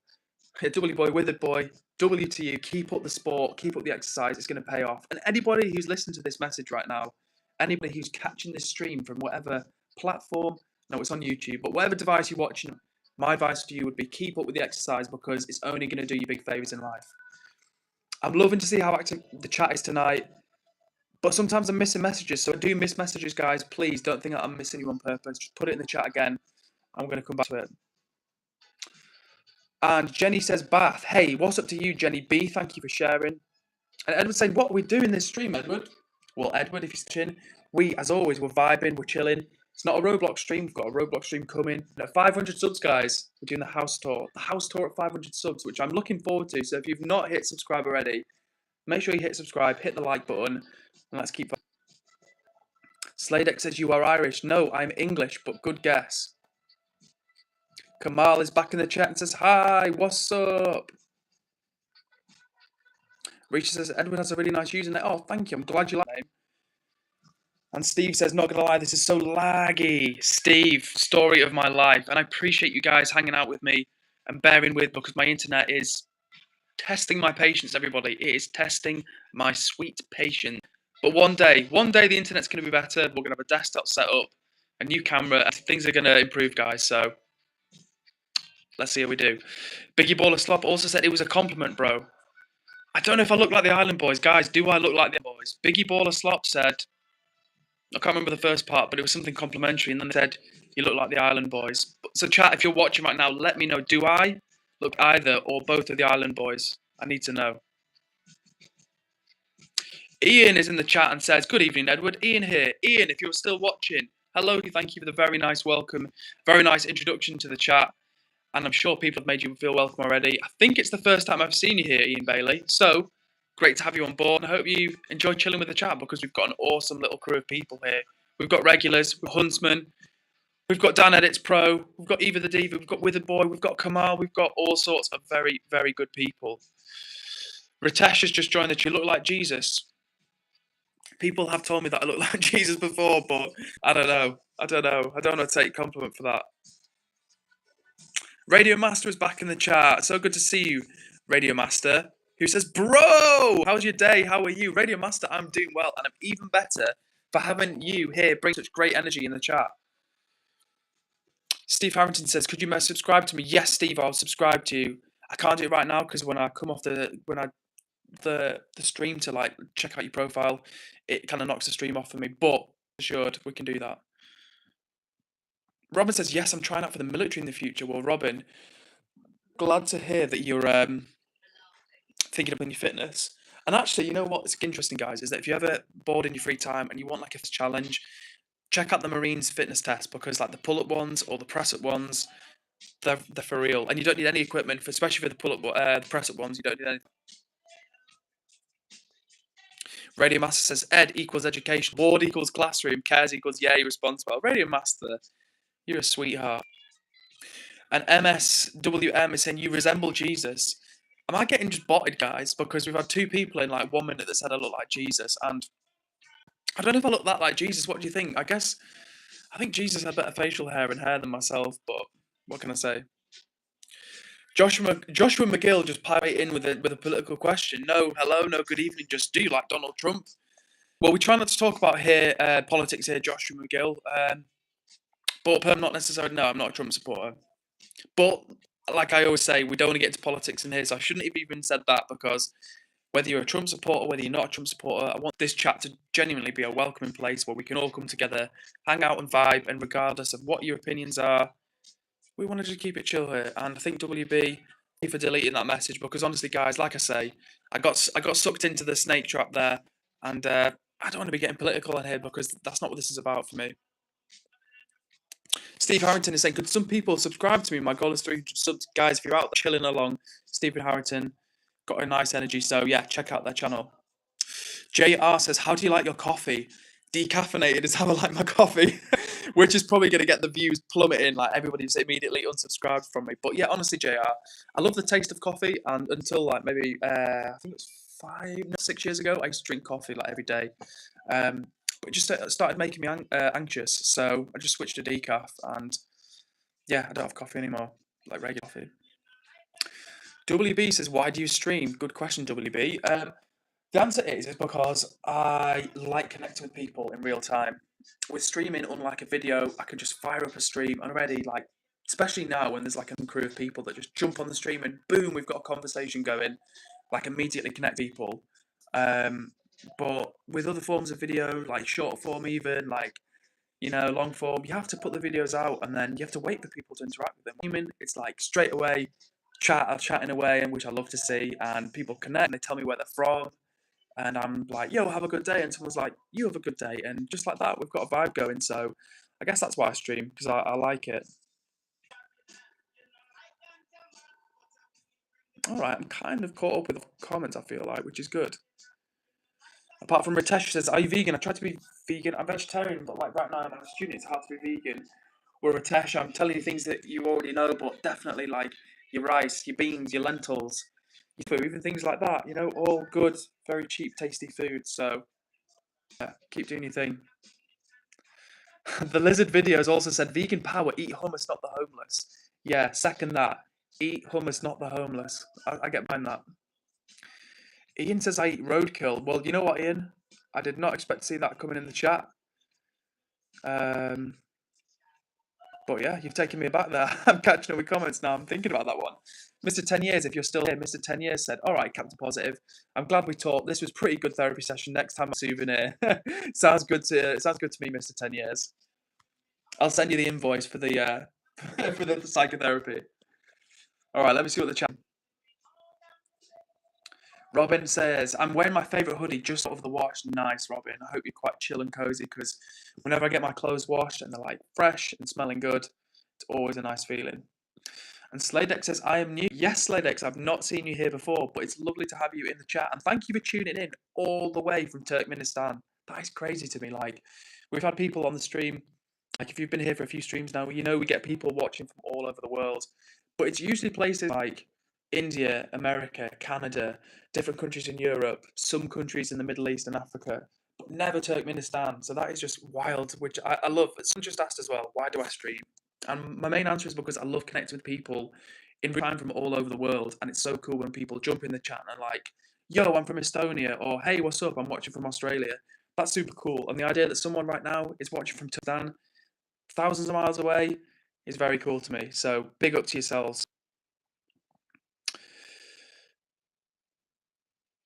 W Boy, Withered Boy, W to you. Keep up the sport, keep up the exercise. It's going to pay off. And anybody who's listening to this message right now, anybody who's catching this stream from whatever platform, no, it's on YouTube, but whatever device you're watching, my advice to you would be keep up with the exercise because it's only going to do you big favors in life. I'm loving to see how active the chat is tonight, but sometimes I'm missing messages. So I do miss messages, guys. Please don't think that I'm missing you on purpose. Just put it in the chat again. I'm going to come back to it. And Jenny says, Bath, hey, what's up to you, Jenny B? Thank you for sharing. And Edward's saying, what are we doing this stream, Edward? Well, Edward, if you're watching, we, as always, we're vibing, we're chilling. It's not a Roblox stream. We've got a Roblox stream coming. At 500 subs, guys, we're doing the house tour. The house tour at 500 subs, which I'm looking forward to. So if you've not hit subscribe already, make sure you hit subscribe, hit the like button, and let's keep. Sladex says, you are Irish. No, I'm English, but good guess. Kamal is back in the chat and says, hi, what's up? Risha says, Edward has a really nice username. Oh, thank you. I'm glad you like it. And Steve says, not going to lie, this is so laggy. Steve, story of my life. And I appreciate you guys hanging out with me and bearing with because my internet is testing my patience, everybody. It is testing my sweet patience. But one day the internet's going to be better. We're going to have a desktop set up, a new camera, and things are going to improve, guys. So let's see how we do. Biggie Baller Slop also said it was a compliment, bro. I don't know if I look like the Island Boys. Guys, do I look like the Boys? Biggie Baller Slop said, I can't remember the first part, but it was something complimentary, and then they said, you look like the Island Boys. So chat, if you're watching right now, let me know, do I look either or both of the Island Boys? I need to know. Ian is in the chat and says, good evening, Edward. Ian here. Ian, if you're still watching, hello, thank you for the very nice welcome, very nice introduction to the chat. And I'm sure people have made you feel welcome already. I think it's the first time I've seen you here, Ian Bailey. So, great to have you on board. And I hope you enjoy chilling with the chat because we've got an awesome little crew of people here. We've got regulars, we've got Huntsman, we've got Dan Edits Pro, we've got Eva the Diva, we've got Withered Boy, we've got Kamal, we've got all sorts of very, very good people. Ritesh has just joined the chat. You look like Jesus. People have told me that I look like Jesus before, but I don't know. I don't want to take compliment for that. Radio Master is back in the chat. So good to see you, Radio Master, who says, bro, how's your day? How are you? Radio Master, I'm doing well, and I'm even better for having you here bring such great energy in the chat. Steve Harrington says, could you subscribe to me? Yes, Steve, I'll subscribe to you. I can't do it right now because when I come off the stream to like check out your profile, it kind of knocks the stream off for me, but assured we can do that. Robin says, yes, I'm trying out for the military in the future. Well, Robin, glad to hear that you're thinking about your fitness. And actually, you know what's interesting, guys, is that if you're ever bored in your free time and you want like a challenge, check out the Marines fitness test, because like the pull-up ones or the press-up ones, they're for real, and you don't need any equipment, especially for the the press-up ones. You don't need any. Radio Master says ed equals education, board equals classroom, cares equals yay responsible. Radio Master, you're a sweetheart. And MSWM is saying you resemble Jesus. Am I getting just botted, guys? Because we've had two people in like 1 minute that said I look like Jesus, and I don't know if I look that like Jesus. What do you think? I think Jesus had better facial hair and hair than myself, but what can I say? Joshua McGill just piped in with a political question. No, hello, no, good evening. Just do you like Donald Trump? Well, we try not to talk about politics here, Joshua McGill. But I'm not necessarily. No, I'm not a Trump supporter. But like I always say, we don't want to get into politics in here, so I shouldn't have even said that, because whether you're a Trump supporter, whether you're not a Trump supporter, I want this chat to genuinely be a welcoming place where we can all come together, hang out and vibe, and regardless of what your opinions are, we want to just keep it chill here. And I think WB, thank you for deleting that message, because honestly, guys, like I say, I got sucked into the snake trap there, and I don't want to be getting political in here, because that's not what this is about for me. Steve Harrington is saying, could some people subscribe to me? My goal is 300 subs. Guys, if you're out there chilling along, Stephen Harrington, got a nice energy, so yeah, check out their channel. JR says, how do you like your coffee? Decaffeinated is how I like my coffee, which is probably going to get the views plummeting, like everybody's immediately unsubscribed from me. But yeah, honestly, JR, I love the taste of coffee, and until like maybe, I think it was 6 years ago, I used to drink coffee like every day. But it just started making me anxious, so I just switched to decaf, and yeah, I don't have coffee anymore, like regular coffee. WB says, why do you stream? Good question, WB. The answer is because I like connecting with people in real time. With streaming, unlike a video, I can just fire up a stream and already, like, especially now when there's like a crew of people that just jump on the stream and boom, we've got a conversation going, like immediately connect people. But with other forms of video, like short form even, like, long form, you have to put the videos out and then you have to wait for people to interact with them. Streaming, it's like straight away, chatting away, and which I love to see, and people connect and they tell me where they're from. And I'm like, yo, have a good day. And someone's like, you have a good day. And just like that, we've got a vibe going. So I guess that's why I stream, because I like it. All right, I'm kind of caught up with the comments, I feel like, which is good. Apart from Ritesh says, are you vegan? I try to be vegan. I'm vegetarian, but like right now I'm a student, it's hard to be vegan. Where Ritesh, I'm telling you things that you already know, but definitely like your rice, your beans, your lentils, your food, even things like that, all good, very cheap, tasty food. So yeah, keep doing your thing. The lizard videos also said, vegan power, eat hummus, not the homeless. Yeah, second that. Eat hummus, not the homeless. I get behind that. Ian says I eat roadkill. Well, you know what, Ian? I did not expect to see that coming in the chat. But yeah, you've taken me aback there. I'm catching up with comments now. I'm thinking about that one. Mr. 10 Years, if you're still here, Mr. 10 Years said, all right, Captain Positive. I'm glad we talked. This was pretty good therapy session. Next time a souvenir. Sounds good to me, Mr. 10 Years. I'll send you the invoice for the for the psychotherapy. All right, let me see what the chat. Robin says, I'm wearing my favourite hoodie just out of the wash. Nice, Robin. I hope you're quite chill and cozy, because whenever I get my clothes washed and they're like fresh and smelling good, it's always a nice feeling. And Sladex says, I am new. Yes, Sladex, I've not seen you here before, but it's lovely to have you in the chat. And thank you for tuning in all the way from Turkmenistan. That is crazy to me. Like, we've had people on the stream. Like, if you've been here for a few streams now, we get people watching from all over the world. But it's usually places like India, America, Canada, different countries in Europe, some countries in the Middle East and Africa, but never Turkmenistan. So that is just wild, which I love. Someone just asked as well, why do I stream? And my main answer is because I love connecting with people in real time from all over the world. And it's so cool when people jump in the chat and are like, yo, I'm from Estonia, or hey, what's up? I'm watching from Australia. That's super cool. And the idea that someone right now is watching from Turkmenistan, thousands of miles away, is very cool to me. So big up to yourselves.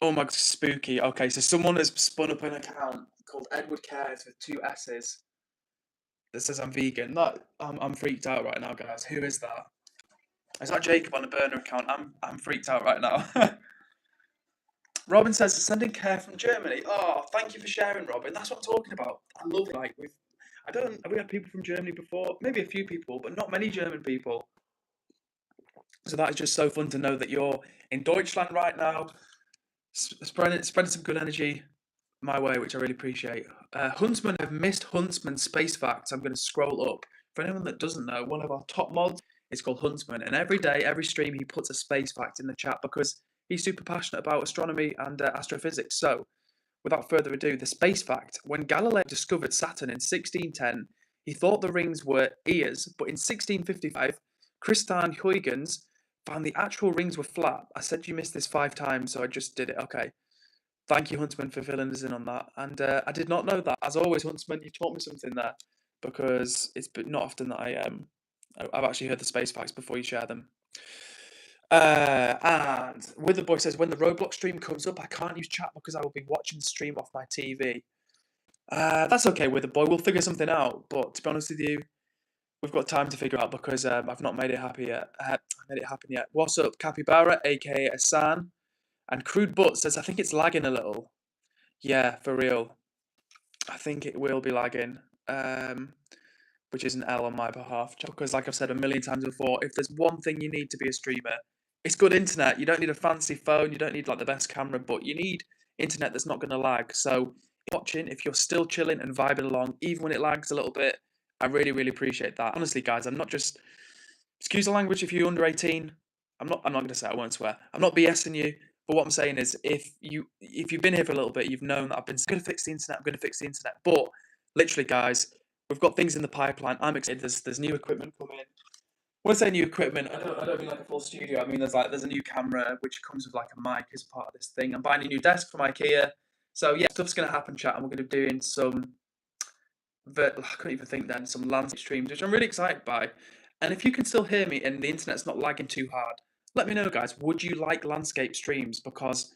Oh my god, spooky. Okay, so someone has spun up an account called EdwardCares with 2 S's that says I'm vegan. I'm freaked out right now, guys. Who is that? Is that Jacob on the burner account? I'm freaked out right now. Robin says, sending care from Germany. Oh, thank you for sharing, Robin. That's what I'm talking about. I love it. Like, have we had people from Germany before? Maybe a few people, but not many German people. So that is just so fun to know that you're in Deutschland right now, spreading some good energy my way, which I really appreciate. Huntsman have missed Huntsman space facts. I'm going to scroll up. For anyone that doesn't know, one of our top mods is called Huntsman, and every day, every stream, he puts a space fact in the chat because he's super passionate about astronomy and astrophysics. So, without further ado, the space fact: when Galileo discovered Saturn in 1610, he thought the rings were ears, but in 1655, Christian Huygens found the actual rings were flat. I said you missed this 5 times, so I just did it. Okay. Thank you, Huntsman, for filling us in on that. And I did not know that. As always, Huntsman, you taught me something there because it's not often that I've actually heard the space facts before you share them. And With the Boy says, when the Roblox stream comes up, I can't use chat because I will be watching the stream off my TV. That's okay, With the Boy. We'll figure something out. But to be honest with you, we've got time to figure out because I've not made it happy yet. Made it happen yet. What's up, Capybara, aka Asan? And Crude Butt says, I think it's lagging a little. Yeah, for real. I think it will be lagging, which is an L on my behalf. Because, like I've said a million times before, if there's one thing you need to be a streamer, it's good internet. You don't need a fancy phone. You don't need like the best camera, but you need internet that's not going to lag. So, watching, if you're still chilling and vibing along, even when it lags a little bit, I really, really appreciate that. Honestly, guys, I'm not just, excuse the language if you're under 18. I'm not going to say, I won't swear. I'm not BSing you. But what I'm saying is, if you've been here for a little bit, you've known that I've been going to fix the internet. I'm going to fix the internet. But literally, guys, we've got things in the pipeline. I'm excited. There's new equipment coming. When I say new equipment, I don't mean like a full studio. I mean there's a new camera which comes with like a mic as part of this thing. I'm buying a new desk from IKEA. So yeah, stuff's going to happen, chat, and we're going to be doing some. I couldn't even think then some landscape streams, which I'm really excited by. And if you can still hear me and the internet's not lagging too hard, let me know, guys. Would you like landscape streams? Because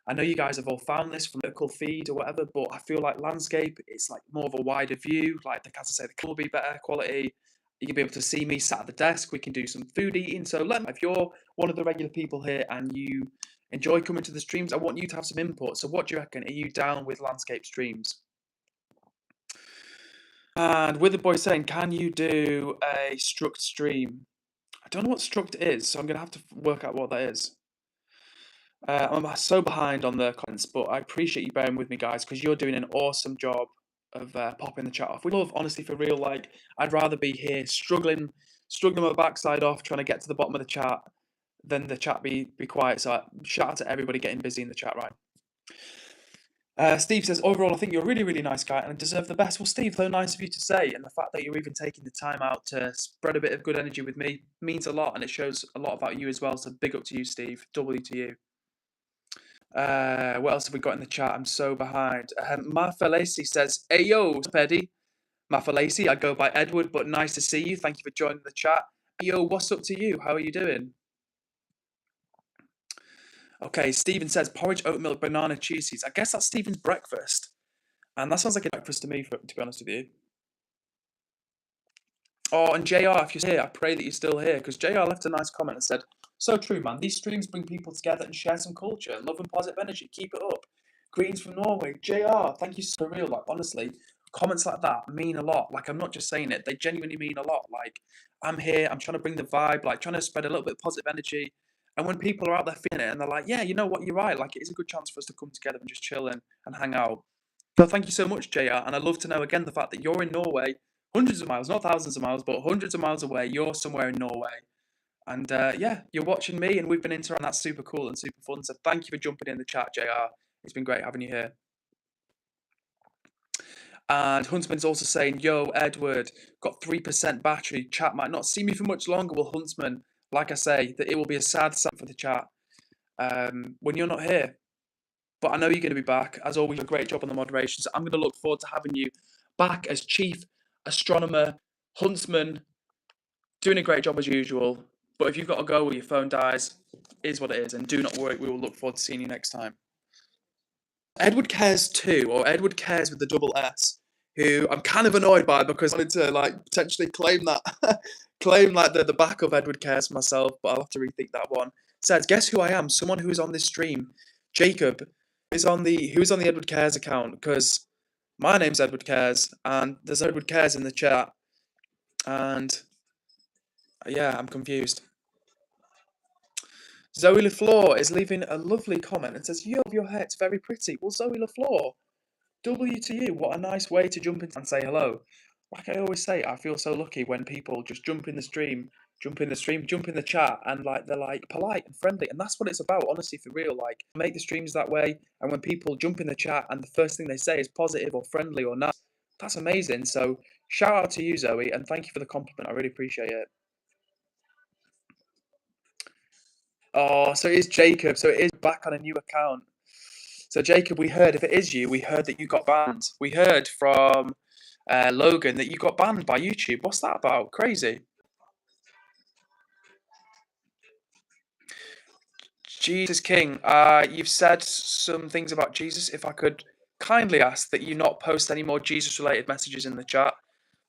I know you guys have all found this from local feed or whatever, but I feel like landscape, it's like more of a wider view. Like, as I say, the colour will be better quality. You'll be able to see me sat at the desk. We can do some food eating. So let me know if you're one of the regular people here and you enjoy coming to the streams. I want you to have some input. So what do you reckon? Are you down with landscape streams? And With the Boy saying, can you do a struct stream? I don't know what struct is, so I'm going to have to work out what that is. I'm so behind on the comments, but I appreciate you bearing with me, guys, because you're doing an awesome job of popping the chat off. We love, honestly, for real. Like, I'd rather be here struggling my backside off, trying to get to the bottom of the chat, than the chat be quiet. So shout out to everybody getting busy in the chat, right? Steve says, overall, I think you're a really, really nice guy and deserve the best. Well, Steve, so nice of you to say. And the fact that you're even taking the time out to spread a bit of good energy with me means a lot. And it shows a lot about you as well. So big up to you, Steve. W to you. What else have we got in the chat? I'm so behind. Mafalesi says, hey, yo, Eddie. Mafalesi, I go by Edward, but nice to see you. Thank you for joining the chat. Hey, yo, what's up to you? How are you doing? Okay, Stephen says porridge, oat milk, banana, cheese seeds. I guess that's Stephen's breakfast. And that sounds like a breakfast to me, to be honest with you. Oh, and JR, if you're here, I pray that you're still here, because JR left a nice comment and said, so true, man. These streams bring people together and share some culture, love and positive energy. Keep it up. Greetings from Norway. JR, thank you so real. Like, honestly, comments like that mean a lot. Like, I'm not just saying it. They genuinely mean a lot. Like, I'm here. I'm trying to bring the vibe, like, trying to spread a little bit of positive energy. And when people are out there feeling it and they're like, yeah, you know what, you're right. Like, it is a good chance for us to come together and just chill and hang out. So thank you so much, JR. And I'd love to know, again, the fact that you're in Norway, hundreds of miles, not thousands of miles, but hundreds of miles away. You're somewhere in Norway. And yeah, you're watching me and we've been interacting. That's super cool and super fun. So thank you for jumping in the chat, JR. It's been great having you here. And Huntsman's also saying, yo, Edward, got 3% battery. Chat might not see me for much longer. Well, Huntsman, like I say, that it will be a sad sight for the chat when you're not here. But I know you're going to be back. As always, a great job on the moderation. So I'm going to look forward to having you back as chief astronomer, Huntsman, doing a great job as usual. But if you've got to go or your phone dies, is what it is. And do not worry, we will look forward to seeing you next time. EdwardCares 2, or EdwardCares with the double S, who I'm kind of annoyed by because I wanted to like potentially claim that, claim like the back of EdwardCares myself, but I'll have to rethink that one. Says, guess who I am? Someone who is on this stream Jacob is on the who's on the EdwardCares account, because my name's EdwardCares and there's no EdwardCares in the chat, and yeah, I'm confused. Zoe LaFleur is leaving a lovely comment and says, "You have your hair, it's very pretty." Well, Zoe LaFleur, W to you. What a nice way to jump in and say hello. Like I always say, I feel so lucky when people just jump in the stream, jump in the stream, jump in the chat, and like they're like polite and friendly, and that's what it's about, honestly, for real. Like, make the streams that way, and when people jump in the chat and the first thing they say is positive or friendly or nice, that's amazing. So shout out to you, Zoe, and thank you for the compliment. I really appreciate it. Oh, so it is Jacob. So it is back on a new account. So Jacob, we heard, if it is you, we heard that you got banned. We heard from Logan that you got banned by YouTube. What's that about? Crazy. Jesus King, you've said some things about Jesus. If I could kindly ask that you not post any more Jesus-related messages in the chat.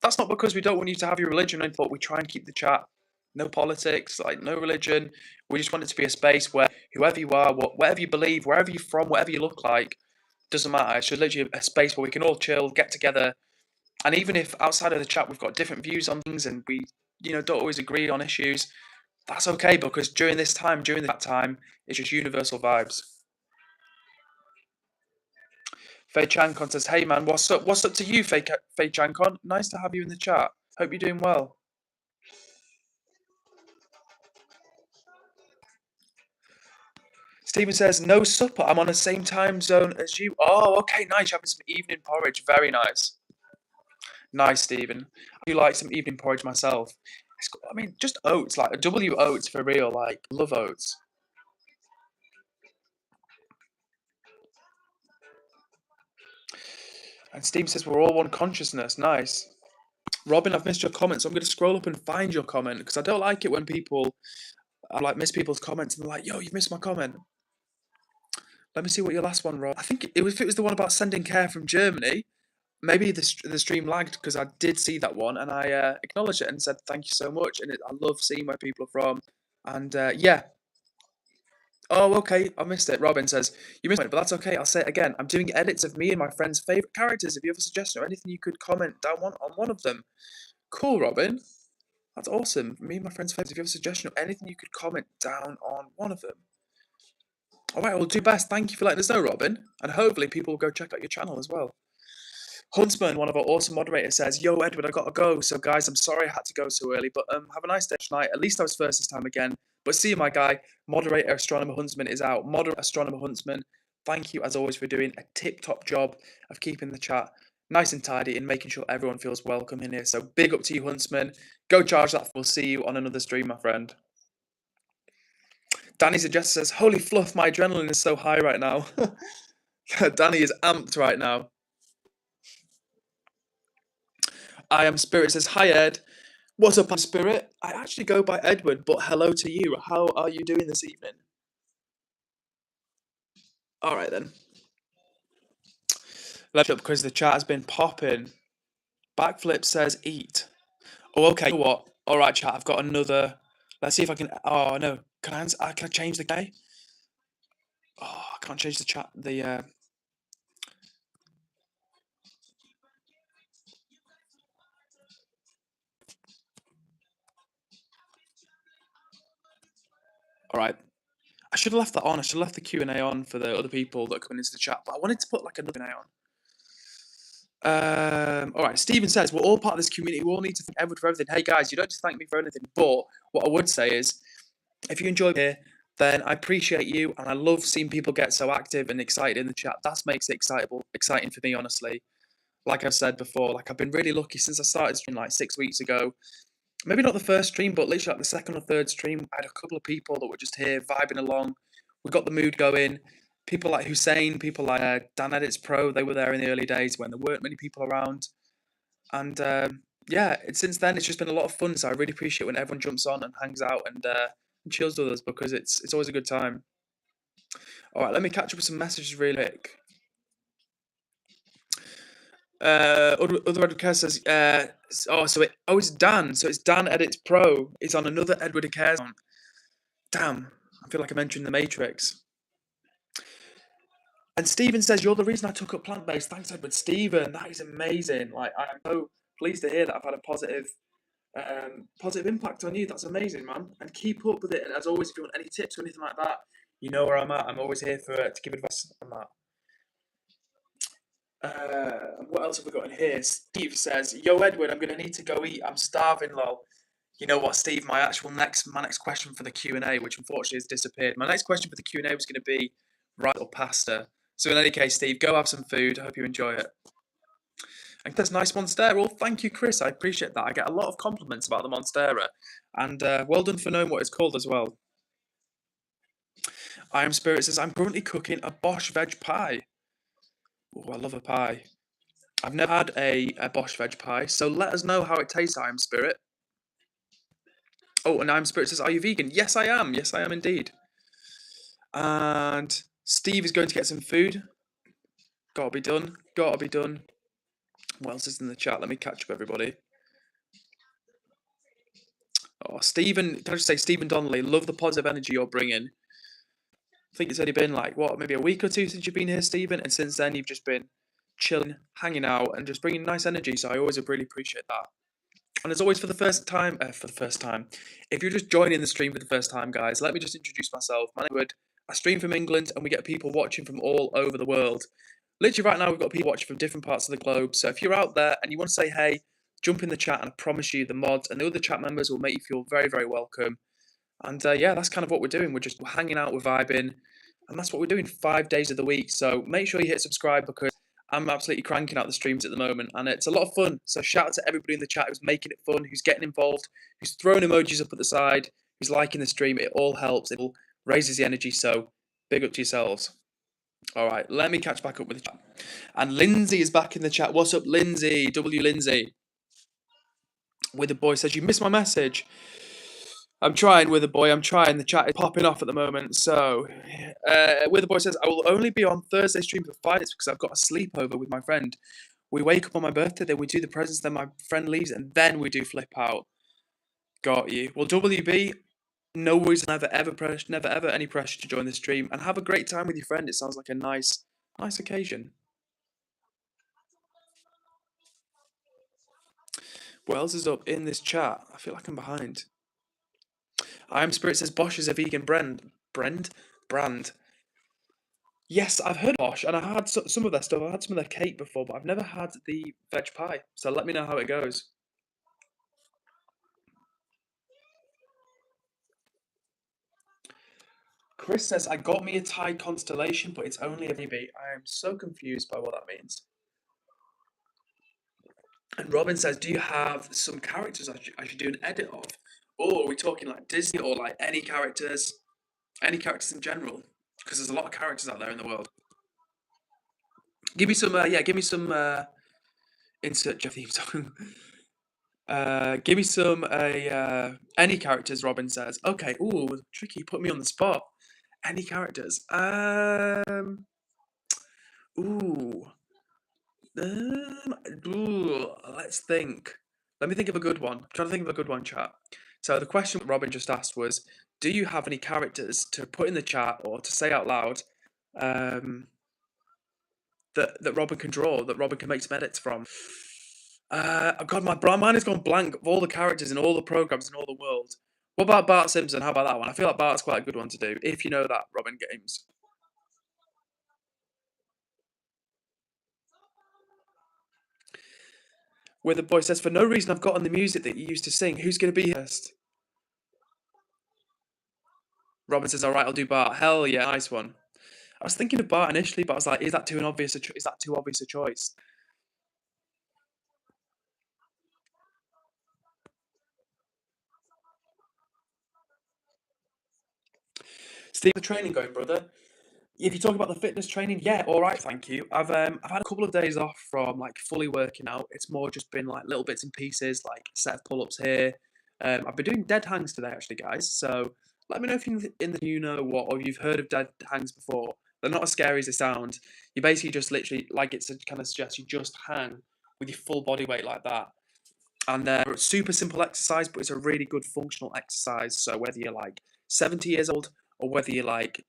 That's not because we don't want you to have your religion. I thought we try and keep the chat no politics, like no religion. We just want it to be a space where whoever you are, whatever you believe, wherever you're from, whatever you look like, doesn't matter. It's just literally a space where we can all chill, get together, and even if outside of the chat we've got different views on things and we, don't always agree on issues, that's okay, because during that time, it's just universal vibes. Faye Chancon says, "Hey man, what's up? What's up to you, Faye Chancon? Nice to have you in the chat. Hope you're doing well." Stephen says, "No supper. I'm on the same time zone as you." Oh, okay, nice. You're having some evening porridge. Very nice. Nice, Stephen. I do like some evening porridge myself. I mean, just oats, like a W oats for real. Like, love oats. And Steve says, "We're all one consciousness." Nice. Robin, I've missed your comment, so I'm going to scroll up and find your comment, because I don't like it when people, I like miss people's comments and they're like, "Yo, you've missed my comment." Let me see what your last one, Rob. I think if it was the one about sending care from Germany, maybe the stream lagged, because I did see that one and I acknowledged it and said thank you so much. And I love seeing where people are from. And yeah. Oh, okay. I missed it. Robin says, "You missed it, but that's okay. I'll say it again. I'm doing edits of me and my friends' favourite characters. If you have a suggestion or anything, you could comment down on one of them." Cool, Robin. That's awesome. Me and my friends' favourites. If you have a suggestion or anything, you could comment down on one of them. All right, we'll do best. Thank you for letting us know, Robin. And hopefully people will go check out your channel as well. Huntsman, one of our awesome moderators, says, "Yo, Edward, I gotta go. So, guys, I'm sorry I had to go so early, but have a nice day tonight. At least I was first this time again. But see you, my guy. Moderator Astronomer Huntsman is out. Moderator Astronomer Huntsman, thank you, as always, for doing a tip-top job of keeping the chat nice and tidy and making sure everyone feels welcome in here. So, big up to you, Huntsman. Go charge that. We'll see you on another stream, my friend." Danny suggests, says, "Holy fluff, my adrenaline is so high right now." Danny is amped right now. I Am Spirit says, "Hi Ed, what's up, I'm Spirit? I actually go by Edward, but hello to you. How are you doing this evening?" All right then. Let's up, because the chat has been popping. Backflip says, "Eat." Oh, okay. You know what? All right, chat. I've got another. Let's see if I can. Oh no, can I change the guy? Oh, I can't change the chat. All right. I should have left that on. I should have left the Q&A on for the other people that are coming into the chat, but I wanted to put like another Q&A on. All right, Stephen says, "We're all part of this community. We all need to thank Edward for everything." Hey guys, you don't just thank me for anything, but what I would say is, if you enjoy here, then I appreciate you, and I love seeing people get so active and excited in the chat. That makes it exciting for me, honestly. Like I've said before, like I've been really lucky since I started streaming like 6 weeks ago. Maybe not the first stream, but literally like the second or third stream, I had a couple of people that were just here vibing along. We got the mood going. People like Hussein, people like Dan Edits Pro, they were there in the early days when there weren't many people around. And yeah, since then it's just been a lot of fun. So I really appreciate when everyone jumps on and hangs out and chills with us, because it's always a good time. All right, let me catch up with some messages really quick. Other EdwardCares says, it's Dan. So it's Dan Edits Pro. It's on another EdwardCares account. Damn, I feel like I'm entering the Matrix. And Stephen says, you're the reason I took up plant-based. Thanks, Edward. Stephen, that is amazing. Like, I'm so pleased to hear that I've had a positive impact on you. That's amazing, man. And keep up with it. And as always, if you want any tips or anything like that, you know where I'm at. I'm always here to give advice on that. What else have we got in here? Steve says, "Yo, Edward, I'm gonna need to go eat. I'm starving, lol." You know what, Steve? My next question for the Q&A, which unfortunately has disappeared. My next question for the Q&A was going to be rice or pasta. So in any case, Steve, go have some food. I hope you enjoy it. And there's nice Monstera. Well, thank you, Chris. I appreciate that. I get a lot of compliments about the Monstera, and well done for knowing what it's called as well. I Am Spirit says, I'm currently cooking a Bosch veg pie. Oh, I love a pie. I've never had a Bosch veg pie, so let us know how it tastes, I Am Spirit. Oh, and I Am Spirit says, are you vegan? Yes, I am. Yes, I am indeed. And Steve is going to get some food. Gotta be done. Gotta be done. What else is in the chat? Let me catch up, everybody. Oh, Stephen, can I just say, Stephen Donnelly, love the positive energy you're bringing. I think it's only been like, what, maybe a week or two since you've been here, Stephen? And since then, you've just been chilling, hanging out, and just bringing nice energy. So I always really appreciate that. And as always, for the first time, if you're just joining the stream for the first time, guys, let me just introduce myself. My name is Edward. I stream from England, and we get people watching from all over the world. Literally right now, we've got people watching from different parts of the globe. So if you're out there and you want to say hey, jump in the chat, and I promise you the mods and the other chat members will make you feel very, very welcome. And yeah, that's kind of what we're doing. We're hanging out, we're vibing, and that's what we're doing 5 days of the week. So make sure you hit subscribe because I'm absolutely cranking out the streams at the moment, and it's a lot of fun. So shout out to everybody in the chat who's making it fun, who's getting involved, who's throwing emojis up at the side, who's liking the stream. It all helps. It all raises the energy. So big up to yourselves. All right, let me catch back up with the chat. And Lindsay is back in the chat. What's up, Lindsay? W Lindsay. With the boy says, you missed my message. I'm trying, with the boy. I'm trying. The chat is popping off at the moment. So, with the boy says, I will only be on Thursday stream for 5 minutes because I've got a sleepover with my friend. We wake up on my birthday, then we do the presents, then my friend leaves, and then we do flip out. Got you. Well, WB, no worries, never ever any pressure to join the stream, and have a great time with your friend. It sounds like a nice occasion. What else is up in this chat? I feel like I'm behind. I Am Spirit says Bosch is a vegan brand. Yes, I've heard of Bosch, and I had some of their stuff. I had some of their cake before, but I've never had the veg pie. So let me know how it goes. Chris says, I got me a Thai constellation, but it's only a baby. I am so confused by what that means. And Robin says, do you have some characters I should do an edit of? Or are we talking like Disney or like any characters in general? Because there's a lot of characters out there in the world. Give me some, insert Jeff theme song. Give me some, any characters, Robin says. Okay, ooh, tricky, put me on the spot. Any characters? Let's think. Let me think of a good one. I'm trying to think of a good one, chat. So the question Robin just asked was, do you have any characters to put in the chat or to say out loud that Robin can draw, that Robin can make some edits from? God, my mind has gone blank of all the characters in all the programs in all the world. What about Bart Simpson? How about that one? I feel like Bart's quite a good one to do, if you know that, Robin Games. Where the boy says, for no reason I've gotten the music that you used to sing. Who's going to be first? Robin says, all right, I'll do Bart. Hell yeah, nice one. I was thinking of Bart initially, but I was like, is that too obvious a choice? Steve, the training going, brother? If you talk about the fitness training, yeah, all right, thank you. I've had a couple of days off from like fully working out. It's more just been like little bits and pieces, like set of pull-ups here. I've been doing dead hangs today, actually, guys. So let me know if you know what, or you've heard of dead hangs before. They're not as scary as they sound. You basically just literally, like it's a kind of suggest, you just hang with your full body weight like that. And it's super simple exercise, but it's a really good functional exercise. So whether you're like 70 years old or whether you're like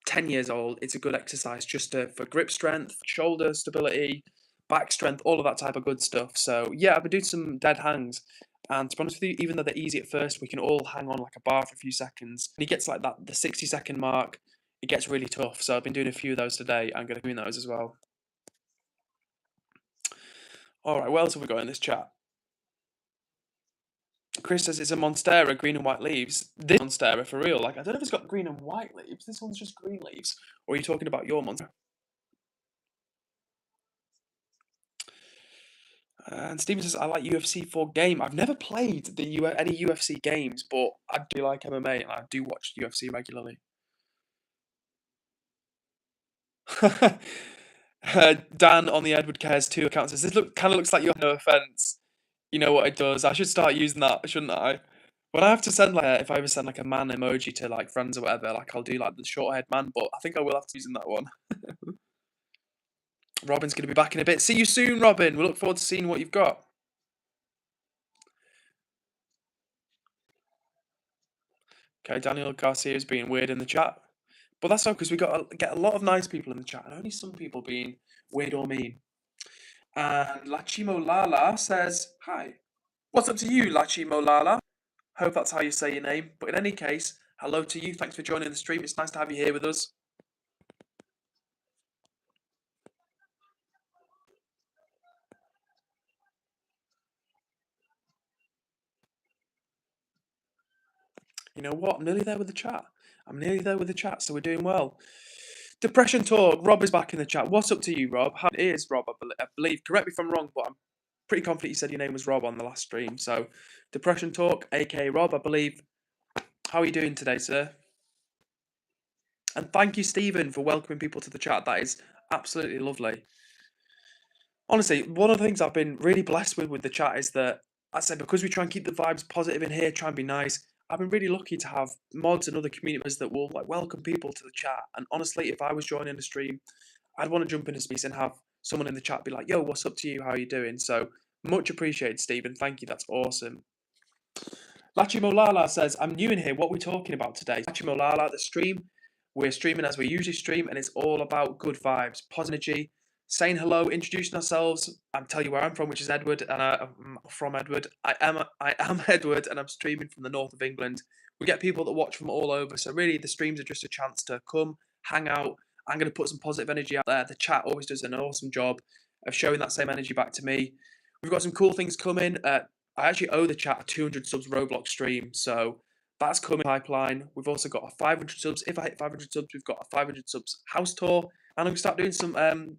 10 years old. It's a good exercise just for grip strength, shoulder stability, back strength, all of that type of good stuff. So yeah, I've been doing some dead hangs. And to be honest with you, even though they're easy at first, we can all hang on like a bar for a few seconds. When he gets like that, the 60-second mark, it gets really tough. So I've been doing a few of those today. I'm going to be doing those as well. All right, what else have we got in this chat? Chris says it's a Monstera, green and white leaves. This Monstera for real. Like, I don't know if it's got green and white leaves. This one's just green leaves. Or are you talking about your Monstera? And Steven says, I like UFC 4 game. I've never played any UFC games, but I do like MMA and I do watch UFC regularly. Dan on the EdwardCares 2 account says, this kind of looks like you have no offense. You know what it does? I should start using that, shouldn't I? When I have to send if I ever send like a man emoji to like friends or whatever, like I'll do like the short haired man, but I think I will have to use that one. Robin's going to be back in a bit. See you soon, Robin. We look forward to seeing what you've got. Okay, Daniel Garcia is being weird in the chat. But that's not because we get a lot of nice people in the chat and only some people being weird or mean. And Lachimo Lala says, hi. What's up to you, Lachimo Lala? Hope that's how you say your name. But in any case, hello to you. Thanks for joining the stream. It's nice to have you here with us. You know what? I'm nearly there with the chat. So we're doing well. Depression Talk. Rob is back in the chat. What's up to you, Rob? How it is, Rob, I believe. Correct me if I'm wrong, but I'm pretty confident you said your name was Rob on the last stream. So, Depression Talk, aka Rob, I believe. How are you doing today, sir? And thank you, Stephen, for welcoming people to the chat. That is absolutely lovely. Honestly, one of the things I've been really blessed with the chat is that, I say, because we try and keep the vibes positive in here, try and be nice, I've been really lucky to have mods and other community members that will like welcome people to the chat. And honestly, if I was joining the stream, I'd want to jump in a space and have someone in the chat be like, yo, what's up to you? How are you doing? So much appreciated, Stephen. Thank you. That's awesome. Lachimolala says, I'm new in here. What are we talking about today? Lachimolala, the stream. We're streaming as we usually stream, and it's all about good vibes, positive energy, saying hello, introducing ourselves. I'm telling you where I'm from, which is Edward, and I'm from Edward. I am Edward, and I'm streaming from the north of England. We get people that watch from all over, so really the streams are just a chance to come, hang out. I'm going to put some positive energy out there. The chat always does an awesome job of showing that same energy back to me. We've got some cool things coming. I actually owe the chat a 200 subs Roblox stream, so that's coming pipeline. We've also got a 500 subs. If I hit 500 subs, we've got a 500 subs house tour, and I'm going to start doing some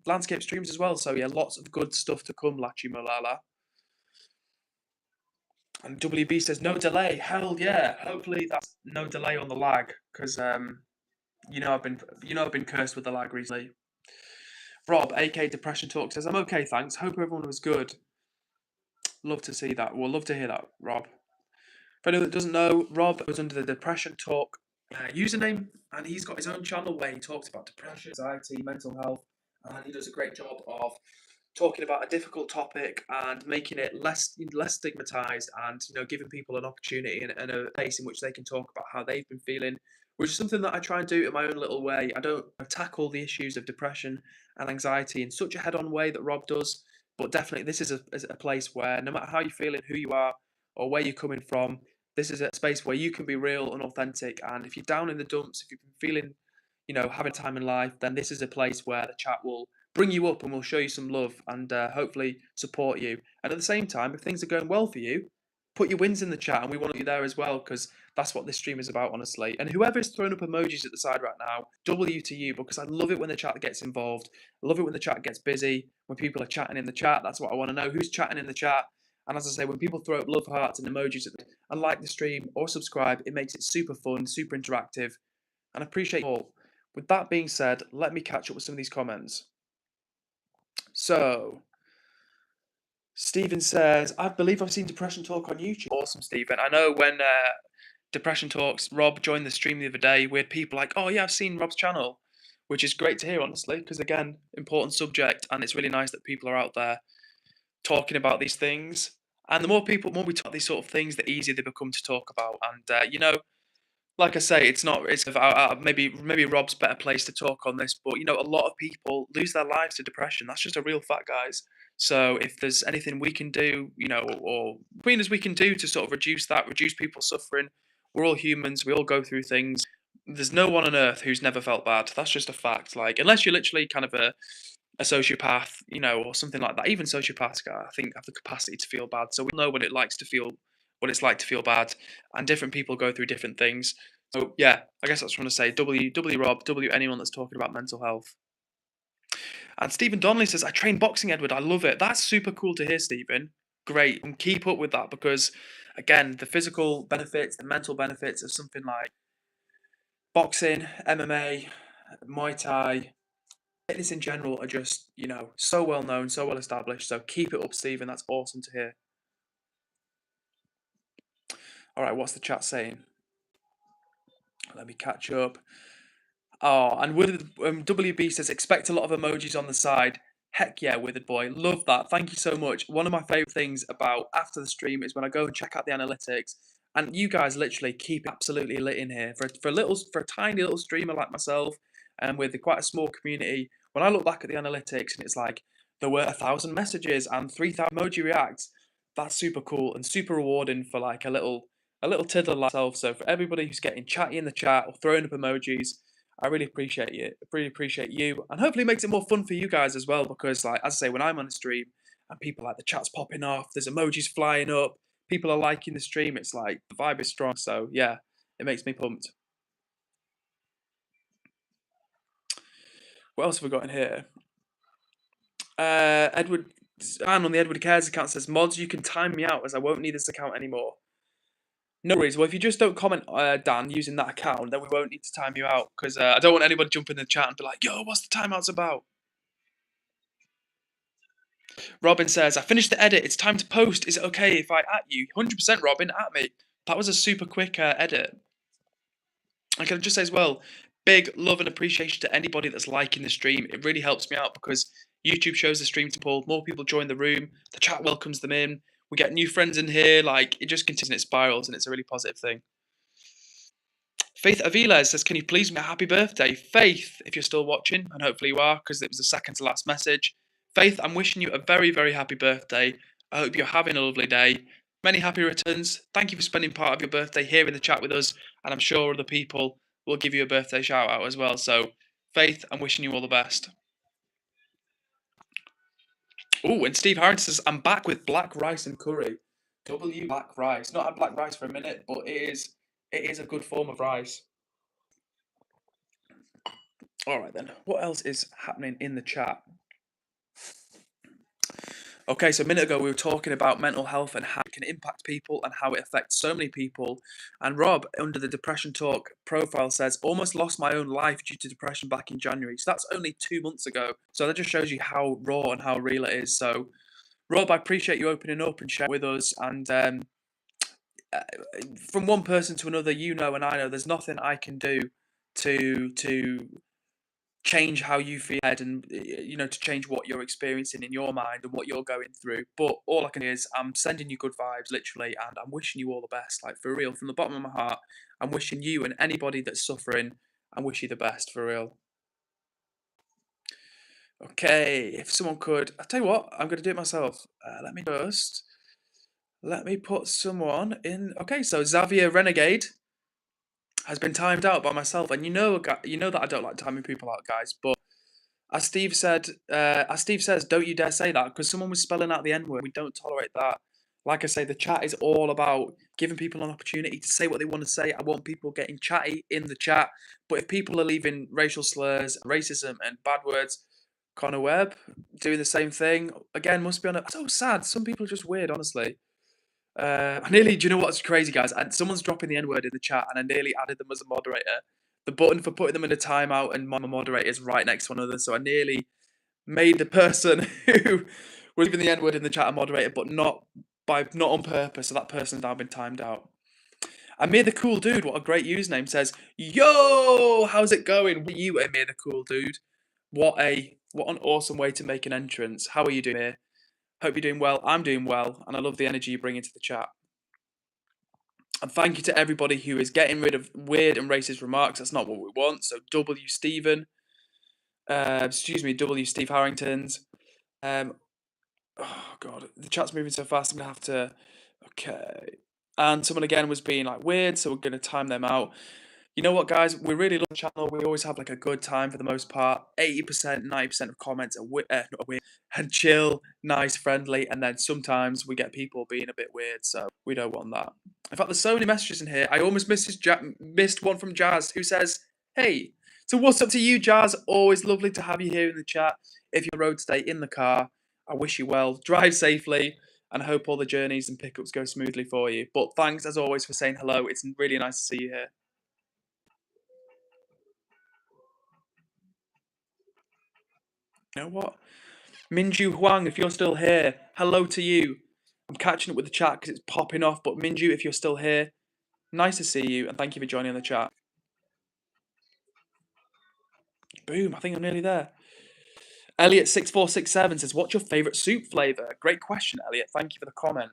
landscape streams as well. So yeah, lots of good stuff to come, Lachi Molala. And WB says no delay. Hell yeah! Hopefully that's no delay on the lag, because I've been cursed with the lag recently. Rob, AK Depression Talk, says I'm okay, thanks. Hope everyone was good. Love to see that. We'll love to hear that, Rob. For anyone that doesn't know, Rob was under the Depression Talk username, and he's got his own channel where he talks about depression, anxiety, mental health, and he does a great job of talking about a difficult topic and making it less stigmatized, and giving people an opportunity and a place in which they can talk about how they've been feeling, which is something that I try and do in my own little way. I don't tackle the issues of depression and anxiety in such a head-on way that Rob does, but definitely this is a place where no matter how you're feeling, who you are, or where you're coming from, this is a space where you can be real and authentic. And if you're down in the dumps, if you've been feeling, having time in life, then this is a place where the chat will bring you up and will show you some love and hopefully support you. And at the same time, if things are going well for you, put your wins in the chat, and we want you there as well, because that's what this stream is about, honestly. And whoever's throwing up emojis at the side right now, W to you, because I love it when the chat gets involved. I love it when the chat gets busy, when people are chatting in the chat. That's what I want to know. Who's chatting in the chat? And as I say, when people throw up love hearts and emojis and like the stream or subscribe, it makes it super fun, super interactive, and I appreciate you all. With that being said, let me catch up with some of these comments. So, Stephen says, I believe I've seen Depression Talk on YouTube. Awesome, Stephen. I know when Depression Talks, Rob joined the stream the other day, we had people like, oh yeah, I've seen Rob's channel, which is great to hear, honestly, because again, important subject, and it's really nice that people are out there talking about these things. And the more we talk these sort of things, the easier they become to talk about. And, like I say, it's not. It's maybe Rob's better place to talk on this, but a lot of people lose their lives to depression. That's just a real fact, guys. So if there's anything we can do, or between us we can do to sort of reduce that, reduce people's suffering. We're all humans. We all go through things. There's no one on earth who's never felt bad. That's just a fact. Like unless you're literally kind of a sociopath, or something like that. Even sociopaths, I think, have the capacity to feel bad. So we know what it's like to feel bad, and different people go through different things. So yeah, I guess that's what I'm trying to say. W Rob, W anyone that's talking about mental health. And Stephen Donnelly says, I train boxing, Edward. I love it. That's super cool to hear, Stephen. Great. And keep up with that because, again, the physical benefits, the mental benefits of something like boxing, MMA, Muay Thai, fitness in general are just, so well known, so well established. So keep it up, Stephen. That's awesome to hear. All right, what's the chat saying? Let me catch up. Oh, and Withered WB says, expect a lot of emojis on the side. Heck yeah, Withered Boy. Love that. Thank you so much. One of my favourite things about after the stream is when I go and check out the analytics. And you guys literally keep absolutely lit in here. For a tiny little streamer like myself, and with quite a small community, when I look back at the analytics and it's like there were 1,000 messages and 3,000 emoji reacts, that's super cool and super rewarding for like a little tiddler like myself. So for everybody who's getting chatty in the chat or throwing up emojis, I really appreciate you. Really appreciate you, and hopefully it makes it more fun for you guys as well. Because, like as I say, when I'm on a stream and people like the chat's popping off, there's emojis flying up, people are liking the stream. It's like the vibe is strong. So yeah, it makes me pumped. What else have we got in here? Edward Anne on the EdwardCares account says, mods, you can time me out as I won't need this account anymore. No worries. Well, if you just don't comment, Dan, using that account, then we won't need to time you out because I don't want anybody jumping in the chat and be like, yo, what's the timeouts about? Robin says, I finished the edit. It's time to post. Is it okay if I at you? 100% Robin, at me. That was a super quick edit. I can just say as well, big love and appreciation to anybody that's liking the stream. It really helps me out because YouTube shows the stream to people, more people join the room, the chat welcomes them in, we get new friends in here, like it just continues and it spirals and it's a really positive thing. Faith Avila says, can you please me a happy birthday? Faith, if you're still watching, and hopefully you are because it was the second to last message. Faith, I'm wishing you a very, very happy birthday. I hope you're having a lovely day. Many happy returns. Thank you for spending part of your birthday here in the chat with us, and I'm sure other people will give you a birthday shout out as well. So, Faith, I'm wishing you all the best. Oh, and Steve Harrington says, I'm back with black rice and curry. W black rice. Not had black rice for a minute, but it is a good form of rice. All right then. What else is happening in the chat? Okay, so a minute ago we were talking about mental health and how it can impact people and how it affects so many people. And Rob, under the Depression Talk profile, says, almost lost my own life due to depression back in January. So that's only 2 months ago. So that just shows you how raw and how real it is. So, Rob, I appreciate you opening up and sharing with us. And from one person to another, and I know there's nothing I can do to change how you feel and to change what you're experiencing in your mind and what you're going through. But all I can do is I'm sending you good vibes, literally, and I'm wishing you all the best, like for real, from the bottom of my heart. I'm wishing you and anybody that's suffering, I wish you the best, for real. Okay, if someone could, I'll tell you what, I'm going to do it myself. Let me put someone in. Okay, so Xavier Renegade has been timed out by myself, and you know that I don't like timing people out, guys. But as Steve says, don't you dare say that because someone was spelling out the N word. We don't tolerate that. Like I say, the chat is all about giving people an opportunity to say what they want to say. I want people getting chatty in the chat. But if people are leaving racial slurs, racism, and bad words, Connor Webb doing the same thing again must be on. So sad. Some people are just weird, honestly. I nearly, do you know what's crazy, guys? And someone's dropping the N word in the chat, and I nearly added them as a moderator. The button for putting them in a timeout and my moderator is right next to one another, so I nearly made the person who was leaving the N word in the chat a moderator, but not on purpose. So that person's now been timed out. Amir the Cool Dude, what a great username, says, "Yo, how's it going? What are you, Amir the Cool Dude? What an awesome way to make an entrance. How are you doing here? Hope you're doing well. I'm doing well, and I love the energy you bring into the chat." And thank you to everybody who is getting rid of weird and racist remarks. That's not what we want. So W. Stephen, W. Steve Harrington's. Oh god, the chat's moving so fast. I'm gonna have to. Okay. And someone again was being like weird, so we're gonna time them out. You know what, guys? We really love the channel. We always have like a good time for the most part. 80%, 90% of comments are not weird and chill, nice, friendly, and then sometimes we get people being a bit weird, so we don't want that. In fact, there's so many messages in here. I almost missed one from Jazz who says, "Hey, so what's up to you, Jazz? Always lovely to have you here in the chat. If you're on the road today in the car, I wish you well. Drive safely." And I hope all the journeys and pickups go smoothly for you. But thanks as always for saying hello. It's really nice to see you here. You know what? Minju Huang, if you're still here, hello to you. I'm catching up with the chat because it's popping off, but Minju, if you're still here, nice to see you and thank you for joining the chat. Boom, I think I'm nearly there. Elliot6467 says, what's your favourite soup flavour? Great question, Elliot. Thank you for the comment.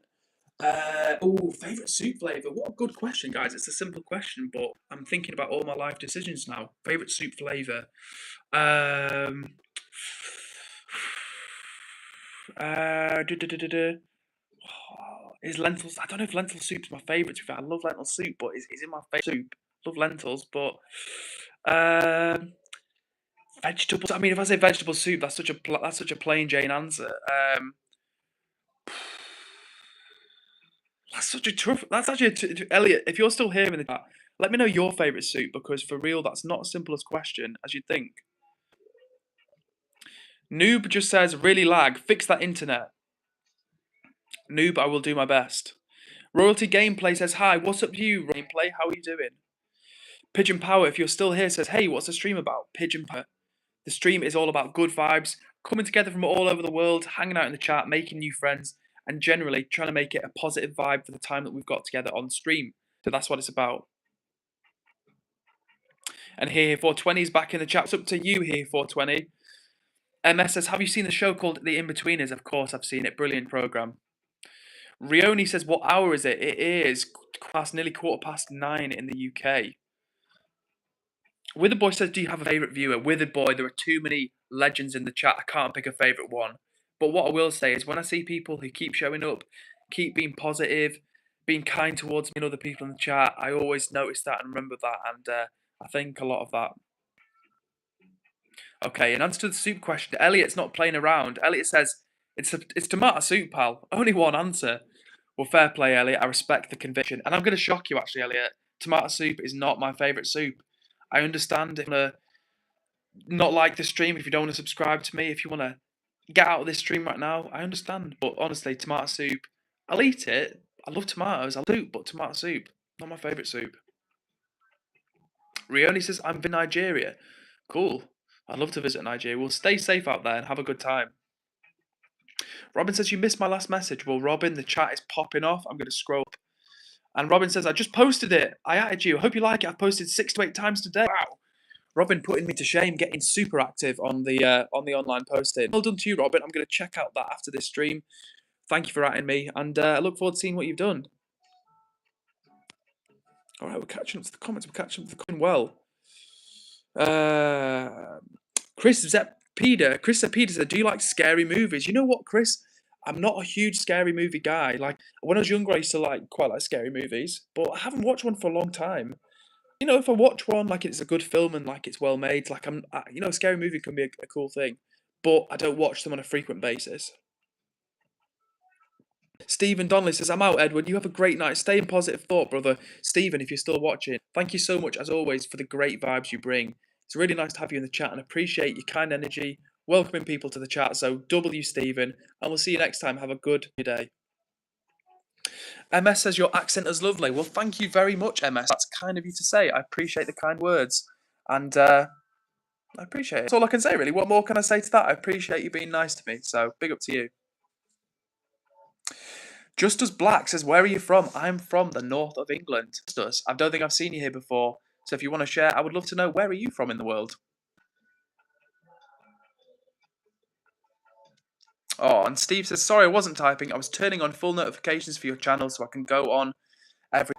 Favourite soup flavour? What a good question, guys. It's a simple question, but I'm thinking about all my life decisions now. Favourite soup flavour? Is lentils? I don't know if lentil soup's my favourite. I love lentil soup, but is it my favourite soup? Love lentils, but vegetables. I mean, if I say vegetable soup, that's such a plain Jane answer. That's such a tough. That's actually Elliot. If you're still here in the chat, let me know your favourite soup because for real, that's not as simple a question as you'd think. Noob just says, really lag. Fix that internet. Noob, I will do my best. Royalty Gameplay says, hi, what's up you, Gameplay? How are you doing? Pigeon Power, if you're still here, says, hey, what's the stream about? Pigeon Power. The stream is all about good vibes, coming together from all over the world, hanging out in the chat, making new friends, and generally trying to make it a positive vibe for the time that we've got together on stream. So that's what it's about. And here 420 is back in the chat. It's up to you here, 420. MS says, have you seen the show called The In-Betweeners? Of course, I've seen it. Brilliant program. Rioni says, what hour is it? It is nearly 9:15 in the UK. Witherboy says, do you have a favourite viewer? Witherboy, there are too many legends in the chat. I can't pick a favourite one. But what I will say is when I see people who keep showing up, keep being positive, being kind towards me and other people in the chat, I always notice that and remember that. And I think a lot of that. Okay, in answer to the soup question, Elliot's not playing around. Elliot says, it's tomato soup, pal. Only one answer. Well, fair play, Elliot. I respect the conviction. And I'm going to shock you, actually, Elliot. Tomato soup is not my favourite soup. I understand if you want to not like the stream, if you don't want to subscribe to me, if you want to get out of this stream right now, I understand. But honestly, tomato soup, I'll eat it. I love tomatoes. I'll do, but tomato soup, not my favourite soup. Rioni says, I'm in Nigeria. Cool. I'd love to visit Nigeria. Well, stay safe out there and have a good time. Robin says, you missed my last message. Well, Robin, the chat is popping off. I'm going to scroll up. And Robin says, I just posted it. I added you. I hope you like it. I've posted 6 to 8 times today. Wow. Robin putting me to shame, getting super active on the online posting. Well done to you, Robin. I'm going to check out that after this stream. Thank you for adding me. And I look forward to seeing what you've done. All right, we're catching up to the comments. We're catching up to the comments well. Chris Zepeda said, do you like scary movies? You know what, Chris? I'm not a huge scary movie guy. Like, when I was younger, I used to quite like scary movies, but I haven't watched one for a long time. You know, if I watch one, like it's a good film and like it's well made, like a scary movie can be a cool thing, but I don't watch them on a frequent basis. Stephen Donnelly says, I'm out, Edward. You have a great night. Stay in positive thought, brother. Stephen, if you're still watching, thank you so much, as always, for the great vibes you bring. It's really nice to have you in the chat and appreciate your kind energy, welcoming people to the chat. So, W, Stephen, and we'll see you next time. Have a good day. MS says, your accent is lovely. Well, thank you very much, MS. That's kind of you to say. I appreciate the kind words. And I appreciate it. That's all I can say, really. What more can I say to that? I appreciate you being nice to me. So, big up to you. Just as Black says, where are you from? I'm from the north of England. I don't think I've seen you here before. So if you want to share, I would love to know, where are you from in the world? Oh, and Steve says, sorry, I wasn't typing. I was turning on full notifications for your channel so I can go on every...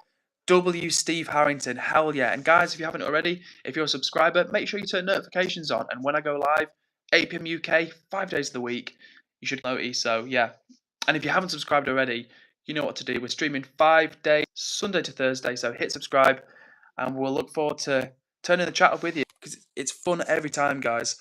W. Steve Harrington, hell yeah. And guys, if you haven't already, if you're a subscriber, make sure you turn notifications on. And when I go live, 8 p.m. UK, 5 days of the week, you should notice. So yeah. And if you haven't subscribed already, you know what to do. We're streaming 5 days, Sunday to Thursday. So hit subscribe, and we'll look forward to turning the chat up with you because it's fun every time, guys.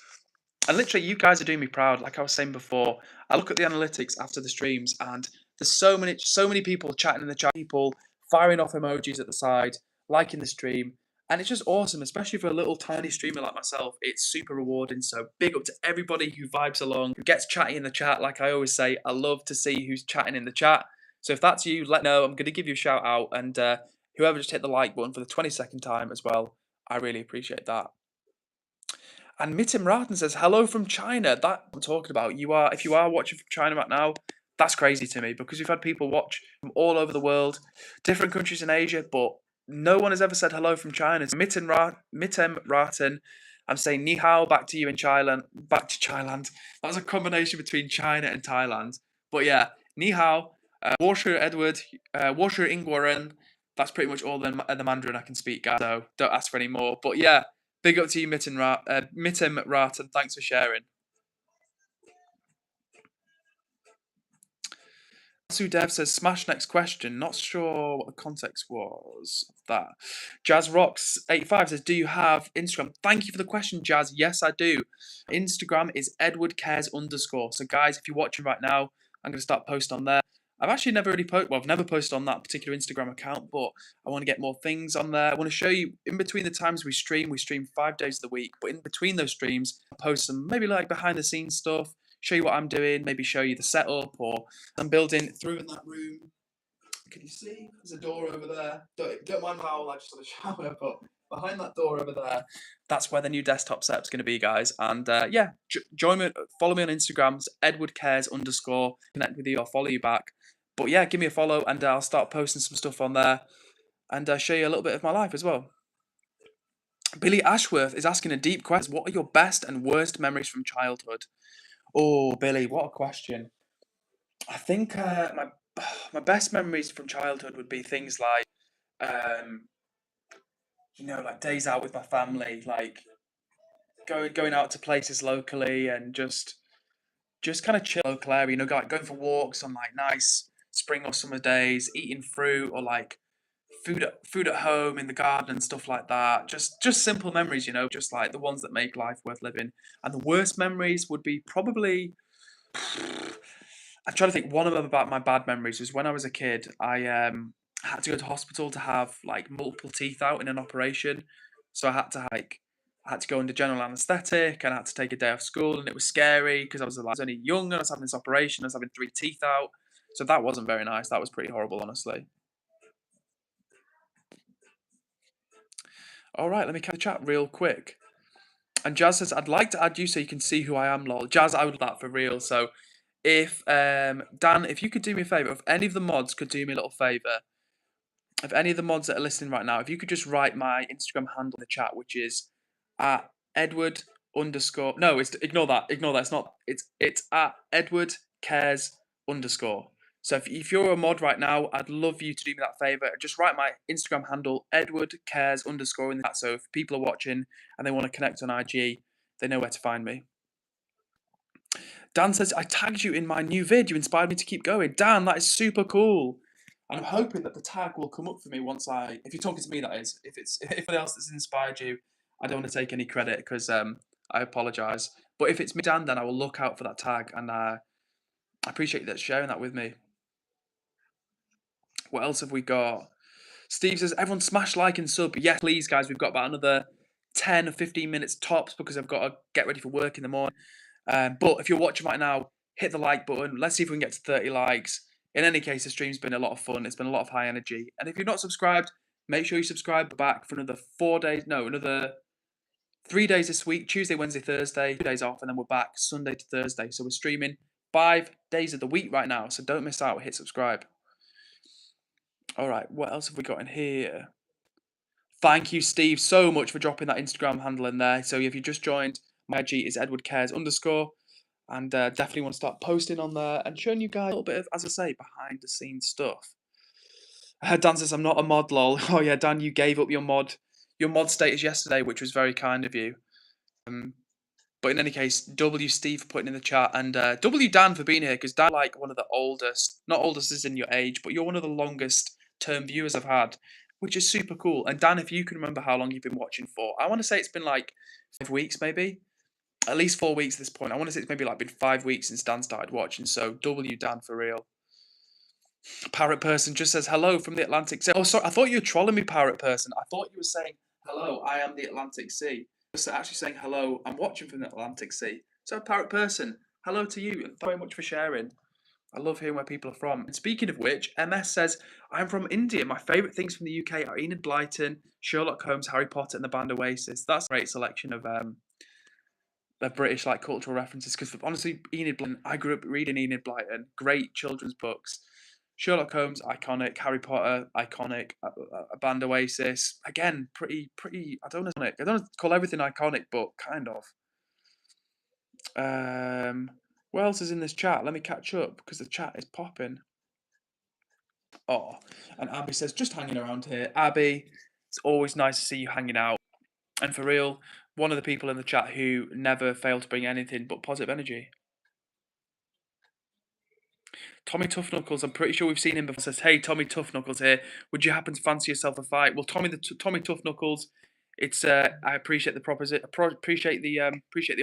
And literally, you guys are doing me proud. Like I was saying before, I look at the analytics after the streams, and there's so many people chatting in the chat, people firing off emojis at the side, liking the stream, and it's just awesome, especially for a little tiny streamer like myself. It's super rewarding. So big up to everybody who vibes along, who gets chatty in the chat. Like I always say, I love to see who's chatting in the chat. So if that's you, let me know. I'm going to give you a shout out, and whoever just hit the like button for the 22nd time as well, I really appreciate that. And Mitim Raten says, hello from China. That I'm talking about. If you are watching from China right now, that's crazy to me because we've had people watch from all over the world, different countries in Asia, but no one has ever said hello from China. So Mitim Raten, I'm saying ni hao back to you in Thailand. Back to Thailand. That was a combination between China and Thailand. But yeah, ni hao, Washer Edward, Washer Ingwaran. That's pretty much all the Mandarin I can speak, guys. So don't ask for any more. But yeah. Big up to you, Mitim Rat, and thanks for sharing. Dev says, smash next question. Not sure what the context was of that. Jazz Rocks 85 says, do you have Instagram? Thank you for the question, Jazz. Yes, I do. Instagram is EdwardCares _. So guys, if you're watching right now, I'm going to start posting on there. I've actually never really I've never posted on that particular Instagram account, but I want to get more things on there. I want to show you in between the times we stream 5 days of the week, but in between those streams, I'll post some maybe like behind the scenes stuff, show you what I'm doing, maybe show you the setup or I'm building through in that room. Can you see? There's a door over there. Don't mind how I just had a shower, but behind that door over there, that's where the new desktop setup's going to be, guys. And yeah, join me, follow me on Instagram, it's EdwardCares _ connect with you, I'll follow you back. But yeah, give me a follow and I'll start posting some stuff on there and show you a little bit of my life as well. Billy Ashworth is asking a deep question. What are your best and worst memories from childhood? Oh, Billy, what a question. I think my best memories from childhood would be things like, like days out with my family, like going out to places locally and just kind of chill local area, like going for walks on like nice spring or summer days, eating fruit or like food at home in the garden and stuff like that. Just simple memories, just like the ones that make life worth living. And the worst memories would be probably I'm trying to think. One of them about my bad memories was when I was a kid. I had to go to hospital to have like multiple teeth out in an operation, so I had to go under general anaesthetic and I had to take a day off school, and it was scary because I was only young and I was having this operation. I was having 3 teeth out, so that wasn't very nice. That was pretty horrible, honestly. All right, let me catch the chat real quick. And Jazz says, I'd like to add you so you can see who I am, lol. Jazz, I would do that for real. So if Dan, if you could do me a favour, if any of the mods could do me a little favour, if any of the mods that are listening right now, if you could just write my Instagram handle in the chat, which is at Edward _ no, it's ignore that. It's not it's at EdwardCares _ So if you're a mod right now, I'd love you to do me that favour. Just write my Instagram handle, EdwardCares _ in the chat. So if people are watching and they want to connect on IG, they know where to find me. Dan says, I tagged you in my new vid. You inspired me to keep going. Dan, that is super cool. And I'm hoping that the tag will come up for me if you're talking to me, that is. If anyone else that's inspired you, I don't want to take any credit because I apologise. But if it's me, Dan, then I will look out for that tag. And I appreciate you sharing that with me. What else have we got? Steve says, everyone smash like and sub. Yes, please, guys. We've got about another 10 or 15 minutes tops because I've got to get ready for work in the morning. But if you're watching right now, hit the like button. Let's see if we can get to 30 likes. In any case, the stream's been a lot of fun. It's been a lot of high energy. And if you're not subscribed, make sure you subscribe back for another 3 days this week. Tuesday, Wednesday, Thursday, 2 days off, and then we're back Sunday to Thursday. So we're streaming 5 days of the week right now. So don't miss out. Hit subscribe. All right, what else have we got in here? Thank you, Steve, so much for dropping that Instagram handle in there. So if you just joined, my IG is EdwardCares _ and definitely want to start posting on there and showing you guys a little bit of, as I say, behind the scenes stuff. Dan says, I'm not a mod, lol. Oh yeah, Dan, you gave up your mod status yesterday, which was very kind of you. But in any case, W Steve for putting in the chat, and W Dan for being here, because Dan like one of the oldest, not oldest as in your age, but you're one of the longest term viewers I've had, which is super cool. And Dan, if you can remember how long you've been watching for, I want to say it's been like 5 weeks, maybe at least 4 weeks at this point. I want to say it's maybe like been 5 weeks since Dan started watching. So W Dan for real. Parrot person just says hello from the Atlantic Sea. Oh, sorry, I thought you were trolling me, Parrot person. I thought you were saying hello. I am the Atlantic Sea. Just actually saying hello. I'm watching from the Atlantic Sea. So, Parrot person, hello to you, and thank you very much for sharing. I love hearing where people are from. And speaking of which, MS says, I'm from India. My favourite things from the UK are Enid Blyton, Sherlock Holmes, Harry Potter, and the band Oasis. That's a great selection of British like cultural references. Because honestly, Enid Blyton, I grew up reading Enid Blyton, great children's books. Sherlock Holmes, iconic. Harry Potter, iconic. A band Oasis, again, pretty. I don't know. I don't know to call everything iconic, but kind of. What else is in this chat? Let me catch up because the chat is popping. Oh, and Abby says, just hanging around here. Abby, it's always nice to see you hanging out. And for real, one of the people in the chat who never failed to bring anything but positive energy. Tommy Tough Knuckles, I'm pretty sure we've seen him before. Says, "Hey, Tommy Tough Knuckles here. Would you happen to fancy yourself a fight?" Well, Tommy Tough Knuckles, it's I appreciate the proposition, appreciate the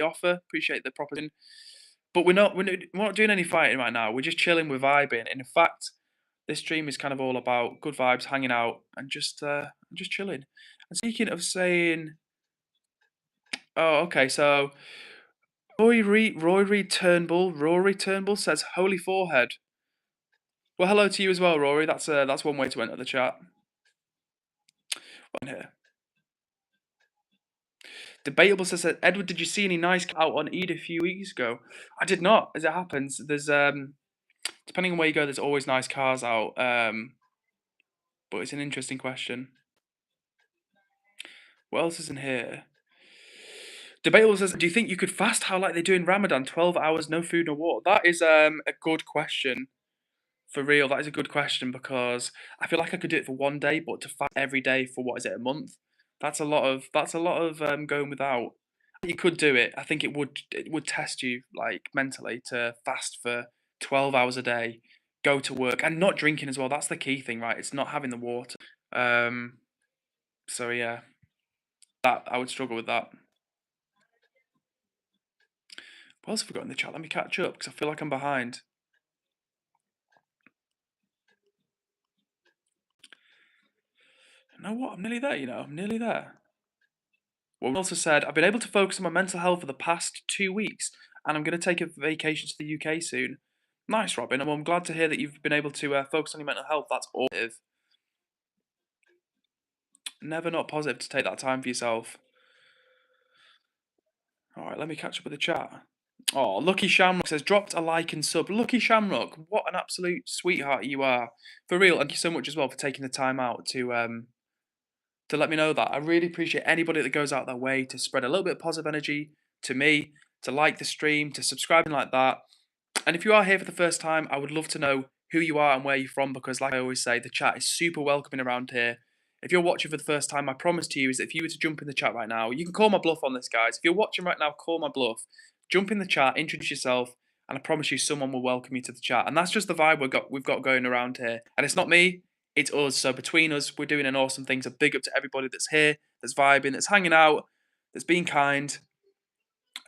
offer, appreciate the proposition, but we're not doing any fighting right now. We're just chilling, we're vibing. And in fact, this stream is kind of all about good vibes, hanging out, and just chilling. And speaking of saying, oh, okay, so Rory Turnbull says, "Holy forehead." Well, hello to you as well, Rory. That's one way to enter the chat. On here. Debatable says that, Edward, did you see any nice out on Eid a few weeks ago? I did not. As it happens, there's depending on where you go, there's always nice cars out. But it's an interesting question. What else is in here? Debatable says, do you think you could fast how like they do in Ramadan, 12 hours, no food, no water? That is a good question. For real, that is a good question because I feel like I could do it for one day, but to fast every day for what is it, a month? That's a lot of going without. You could do it. I think it would test you like mentally to fast for 12 hours a day, go to work and not drinking as well. That's the key thing, right? It's not having the water. So yeah, that I would struggle with that. What else have we got in the chat? Let me catch up because I feel like I'm behind. You know what? I'm nearly there, I'm nearly there. Well, also said, I've been able to focus on my mental health for the past 2 weeks, and I'm going to take a vacation to the UK soon. Nice, Robin. I'm glad to hear that you've been able to focus on your mental health. That's positive. Never not positive to take that time for yourself. All right, let me catch up with the chat. Oh, Lucky Shamrock says, dropped a like and sub. Lucky Shamrock, what an absolute sweetheart you are. For real, thank you so much as well for taking the time out to let me know that. I really appreciate anybody that goes out their way to spread a little bit of positive energy to me, to like the stream, to subscribe and like that. And if you are here for the first time, I would love to know who you are and where you're from because like I always say, the chat is super welcoming around here. If you're watching for the first time, my promise to you is that if you were to jump in the chat right now, you can call my bluff on this, guys. If you're watching right now, call my bluff. Jump in the chat, introduce yourself, and I promise you someone will welcome you to the chat. And that's just the vibe we've got going around here. And it's not me, it's us. So between us, we're doing an awesome thing. So big up to everybody that's here, that's vibing, that's hanging out, that's being kind.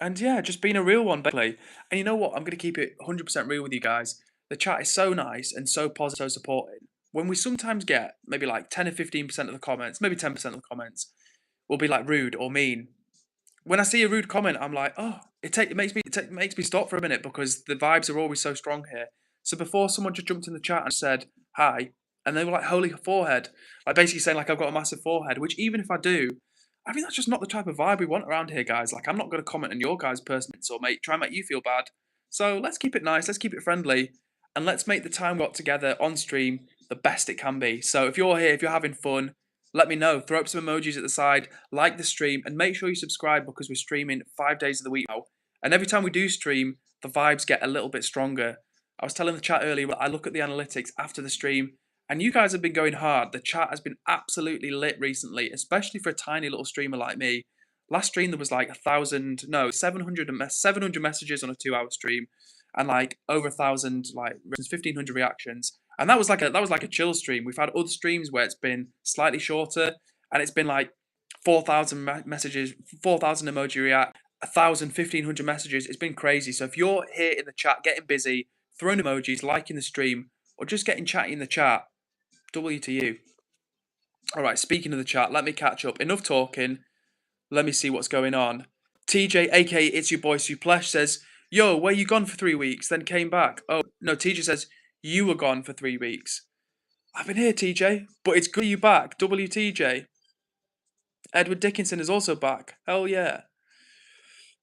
And yeah, just being a real one, basically. And you know what? I'm going to keep it 100% real with you guys. The chat is so nice and so positive, so supporting. When we sometimes get maybe like 10 or 15% of the comments, maybe 10% of the comments will be like rude or mean. When I see a rude comment, I'm like, oh, it makes me stop for a minute because the vibes are always so strong here. So before someone just jumped in the chat and said hi, and they were like, holy forehead, like basically saying like I've got a massive forehead, which even if I do, I think that's just not the type of vibe we want around here, guys. Like I'm not going to comment on your guys' personals or try and make you feel bad. So let's keep it nice, let's keep it friendly, and let's make the time we got together on stream the best it can be. So if you're here, if you're having fun, let me know. Throw up some emojis at the side, like the stream, and make sure you subscribe because we're streaming 5 days of the week now. And every time we do stream, the vibes get a little bit stronger. I was telling the chat earlier, I look at the analytics after the stream, And you guys have been going hard. The chat has been absolutely lit recently, especially for a tiny little streamer like me. Last stream there was like 700 messages on a 2 hour stream, and like over 1,000 like 1,500 reactions. And that was like a chill stream. We've had other streams where it's been slightly shorter, and it's been like 4,000 messages, 4,000 emoji react, 1,000, 1,500 messages. It's been crazy. So if you're here in the chat, getting busy, throwing emojis, liking the stream, or just getting chatty in the chat, W to you. All right, speaking of the chat, let me catch up. Enough talking. Let me see what's going on. TJ, aka It's Your Boy Suplesh, says, yo, where you gone for 3 weeks, then came back? Oh, no, TJ says, you were gone for 3 weeks. I've been here, TJ, but it's good you back. WTJ. Edward Dickinson is also back. Hell yeah.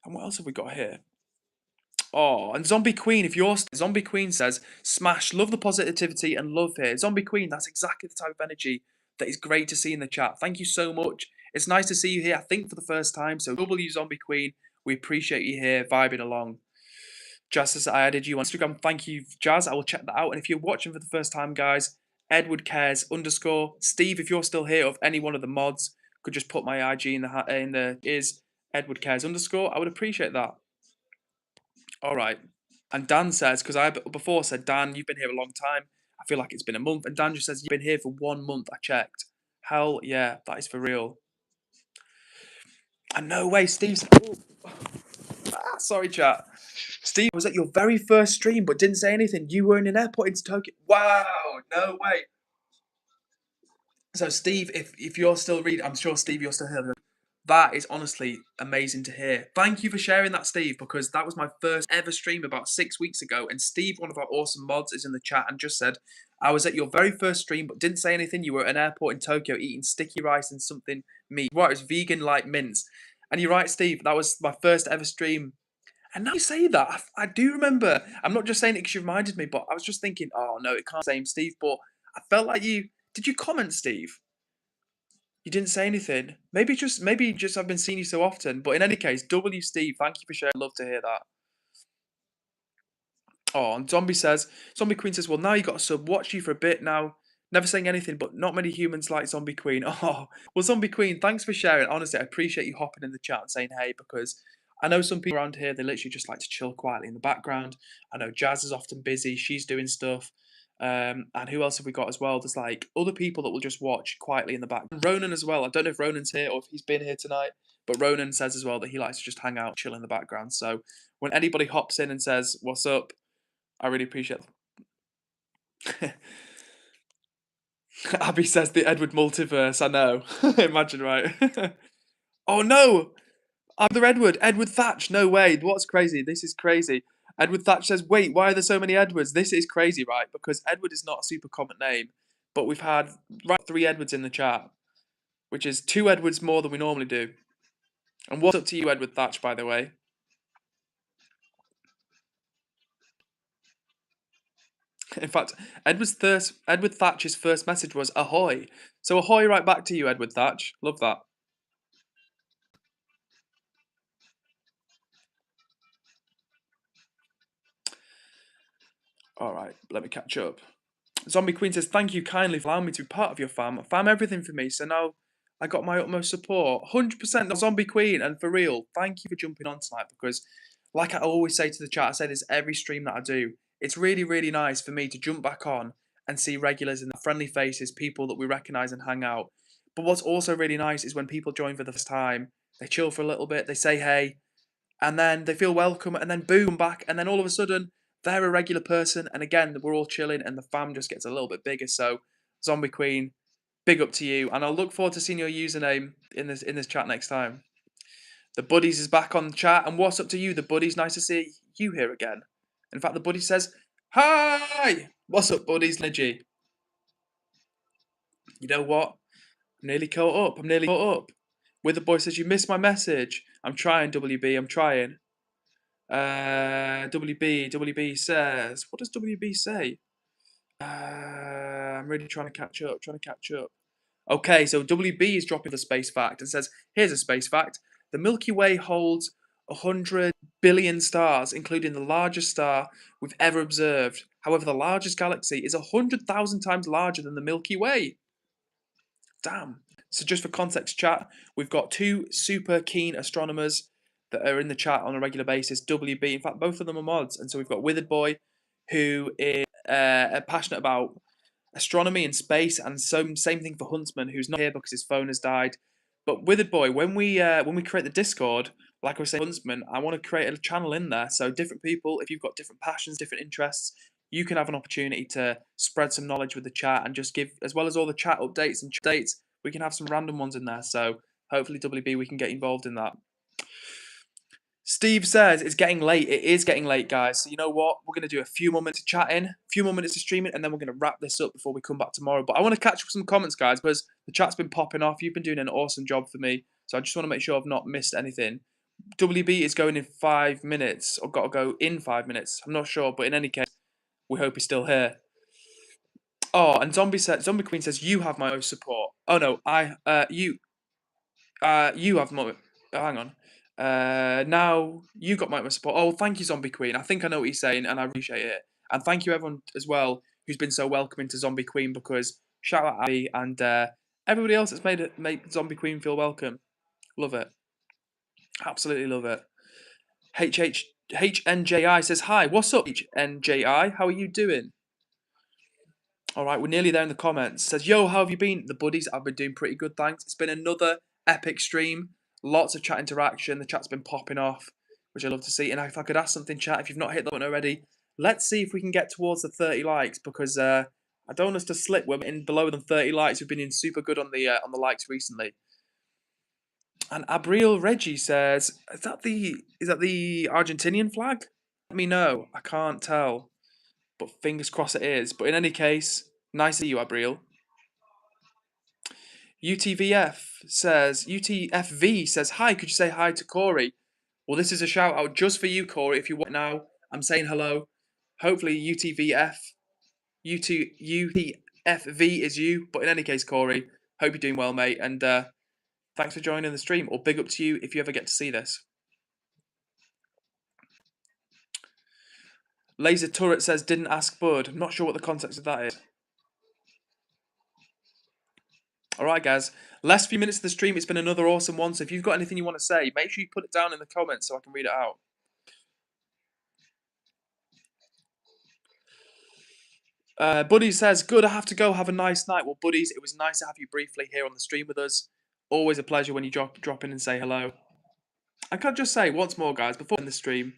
And what else have we got here? Oh, and Zombie Queen, if you're Zombie Queen says, smash, love the positivity and love here. Zombie Queen, that's exactly the type of energy that is great to see in the chat. Thank you so much. It's nice to see you here, I think, for the first time. So W Zombie Queen, we appreciate you here, vibing along. Jazz says, I added you on Instagram. Thank you, Jazz. I will check that out. And if you're watching for the first time, guys, EdwardCares _ Steve, if you're still here, of any one of the mods, could just put my IG in the is EdwardCares _ I would appreciate that. All right. And Dan says, because I before said, Dan, you've been here a long time. I feel like it's been a month. And Dan just says, you've been here for 1 month. I checked. Hell yeah, that is for real. And no way, Steve. Sorry, chat. Steve was at your very first stream but didn't say anything. You were in an airport in Tokyo. Wow, no way. So, Steve, if you're still reading, I'm sure, Steve, you're still here. That is honestly amazing to hear. Thank you for sharing that, Steve, because that was my first ever stream about 6 weeks ago. And Steve, one of our awesome mods, is in the chat and just said, I was at your very first stream but didn't say anything. You were at an airport in Tokyo eating sticky rice and something meat. Right, it was vegan like mince. And you're right, Steve, that was my first ever stream. And now you say that, I do remember. I'm not just saying it because you reminded me, but I was just thinking, oh no, it can't be the same, Steve. But I felt like you. Did you comment, Steve? You didn't say anything. Maybe just I've been seeing you so often. But in any case, W Steve, thank you for sharing. Love to hear that. Oh, and Zombie Queen says, well, now you got a sub. Watch you for a bit now. Never saying anything, but not many humans like Zombie Queen. Oh, well, Zombie Queen, thanks for sharing. Honestly, I appreciate you hopping in the chat and saying hey, because I know some people around here, they literally just like to chill quietly in the background. I know Jazz is often busy. She's doing stuff. And who else have we got as well? There's like other people that will just watch quietly in the back. Ronan as well. I don't know if Ronan's here or if he's been here tonight, but Ronan says as well that he likes to just hang out, chill in the background. So when anybody hops in and says, what's up? I really appreciate it. Abby says the Edward multiverse. I know. Imagine, right? Oh no! Other Edward Thatch. No way. What's crazy? This is crazy. Edward Thatch says, wait, why are there so many Edwards? This is crazy, right? Because Edward is not a super common name, but we've had 3 Edwards in the chat, which is 2 Edwards more than we normally do. And what's up to you, Edward Thatch, by the way? In fact, Edward Thatch's first message was ahoy. So ahoy right back to you, Edward Thatch. Love that. All right, let me catch up. Zombie Queen says, thank you kindly for allowing me to be part of your fam. Fam everything for me, so now I got my utmost support. 100% Zombie Queen, and for real, thank you for jumping on tonight, because like I always say to the chat, I say this every stream that I do, it's really, really nice for me to jump back on and see regulars and friendly faces, people that we recognise and hang out. But what's also really nice is when people join for the first time, they chill for a little bit, they say hey, and then they feel welcome, and then boom, back, and then all of a sudden, they're a regular person, and again, we're all chilling, and the fam just gets a little bit bigger. So, Zombie Queen, big up to you, and I'll look forward to seeing your username in this chat next time. The Buddies is back on the chat, and what's up to you, the Buddies? Nice to see you here again. In fact, the Buddy says, hi! What's up, Buddies? Lidgy. You know what? I'm nearly caught up. With the boy says, you missed my message. I'm trying, WB, I'm trying. WB says, what does WB say? I'm really trying to catch up. Okay, so WB is dropping the space fact and says, here's a space fact. The Milky Way holds 100 billion stars, including the largest star we've ever observed. However, the largest galaxy is 100,000 times larger than the Milky Way. Damn. So just for context, chat, we've got two super keen astronomers that are in the chat on a regular basis. WB, in fact, both of them are mods. And so we've got Withered Boy, who is passionate about astronomy and space, and same thing for Huntsman, who's not here because his phone has died. But Withered Boy, when we create the Discord, like I was saying, Huntsman, I want to create a channel in there. So different people, if you've got different passions, different interests, you can have an opportunity to spread some knowledge with the chat and just give, as well as all the chat updates and dates, we can have some random ones in there. So hopefully, WB, we can get involved in that. Steve says it's getting late. It is getting late, guys. So you know what? We're going to do a few more minutes of chatting, a few more minutes of streaming, and then we're going to wrap this up before we come back tomorrow. But I want to catch up with some comments, guys, because the chat's been popping off. You've been doing an awesome job for me. So I just want to make sure I've not missed anything. WB is going in 5 minutes, or got to go in 5 minutes. I'm not sure, but in any case, we hope he's still here. Oh, and Zombie Queen says, you have my most support. Oh no, you have my, oh, hang on. Now you got my support. Oh, thank you, Zombie Queen. I think I know what you're saying, and I appreciate it. And thank you, everyone, as well, who's been so welcoming to Zombie Queen, because shout out Abby and everybody else that's made Zombie Queen feel welcome. Love it. Absolutely love it. HNJI says, hi, what's up, HNJI? How are you doing? All right, we're nearly there in the comments. Says, yo, how have you been? The buddies, I've been doing pretty good, thanks. It's been another epic stream. Lots of chat interaction. The chat's been popping off, which I love to see. And if I could ask something, chat, if you've not hit the button already, let's see if we can get towards the 30 likes, because I don't want us to slip. We're in below than 30 likes. We've been in super good on the likes recently. And Abriel Reggie says, is that the Argentinian flag? Let me know. I can't tell, but fingers crossed it is. But in any case, nice to see you, Abriel. UTFV says, hi, could you say hi to Corey? Well, this is a shout out just for you, Corey. If you want now, I'm saying hello. Hopefully UTFV is you. But in any case, Corey, hope you're doing well, mate. And thanks for joining the stream. Or big up to you if you ever get to see this. Laser Turret says, didn't ask Bud. I'm not sure what the context of that is. Alright, guys. Last few minutes of the stream. It's been another awesome one. So if you've got anything you want to say, make sure you put it down in the comments so I can read it out. Buddy says, good, I have to go. Have a nice night. Well, buddies, it was nice to have you briefly here on the stream with us. Always a pleasure when you drop in and say hello. I can just say once more, guys, before in the stream,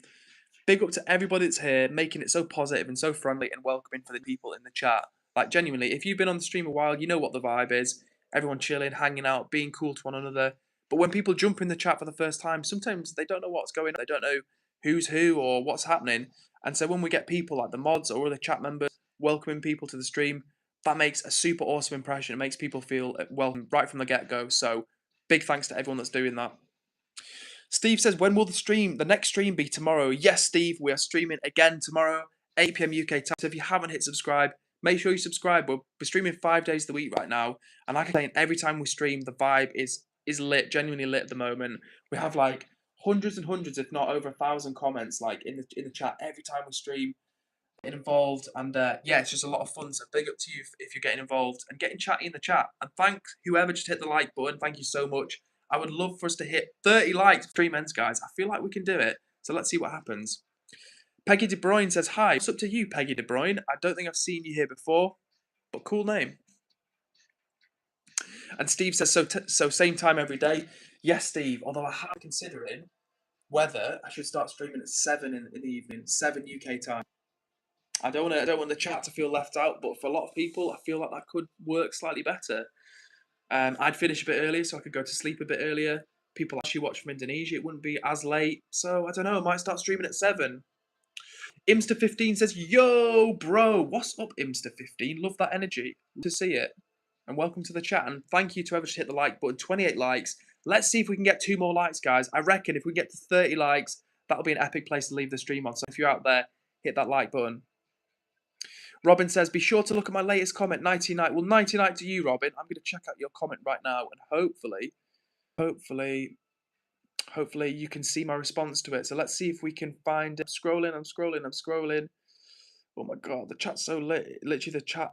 big up to everybody that's here, making it so positive and so friendly and welcoming for the people in the chat. Like, genuinely, if you've been on the stream a while, you know what the vibe is. Everyone chilling, hanging out, being cool to one another. But when people jump in the chat for the first time, sometimes they don't know what's going on. They don't know who's who or what's happening. And so when we get people like the mods or other chat members welcoming people to the stream, that makes a super awesome impression. It makes people feel welcome right from the get-go. So big thanks to everyone that's doing that. Steve says, when will the next stream be tomorrow? Yes, Steve, we are streaming again tomorrow, 8 PM UK time. So if you haven't hit subscribe, make sure you subscribe. We're streaming 5 days of the week right now. And like I'm saying, every time we stream, the vibe is lit, genuinely lit at the moment. We have like hundreds and hundreds, if not over 1,000 comments like in the chat every time we stream. Involved, and yeah, it's just a lot of fun. So big up to you if you're getting involved and getting chatty in the chat. And thank whoever just hit the like button. Thank you so much. I would love for us to hit 30 likes for stream ends, guys. I feel like we can do it. So let's see what happens. Peggy De Bruyne says, hi, what's up to you, Peggy De Bruyne? I don't think I've seen you here before, but cool name. And Steve says, so same time every day. Yes, Steve, although I have considering whether I should start streaming at 7 in the evening, 7 UK time. I don't want the chat to feel left out, but for a lot of people, I feel like that could work slightly better. I'd finish a bit earlier, so I could go to sleep a bit earlier. People actually watch from Indonesia, it wouldn't be as late. So I don't know, I might start streaming at 7. Imster15 says, yo, bro, what's up, Imster15? Love that energy. Good to see it. And welcome to the chat. And thank you to whoever just hit the like button. 28 likes. Let's see if we can get 2 more likes, guys. I reckon if we get to 30 likes, that'll be an epic place to leave the stream on. So if you're out there, hit that like button. Robin says, be sure to look at my latest comment, 90 night. Well, 90 night to you, Robin. I'm going to check out your comment right now, and hopefully you can see my response to it. So let's see if we can find it. I'm scrolling. Oh my god, the chat's so lit. Literally, the chat.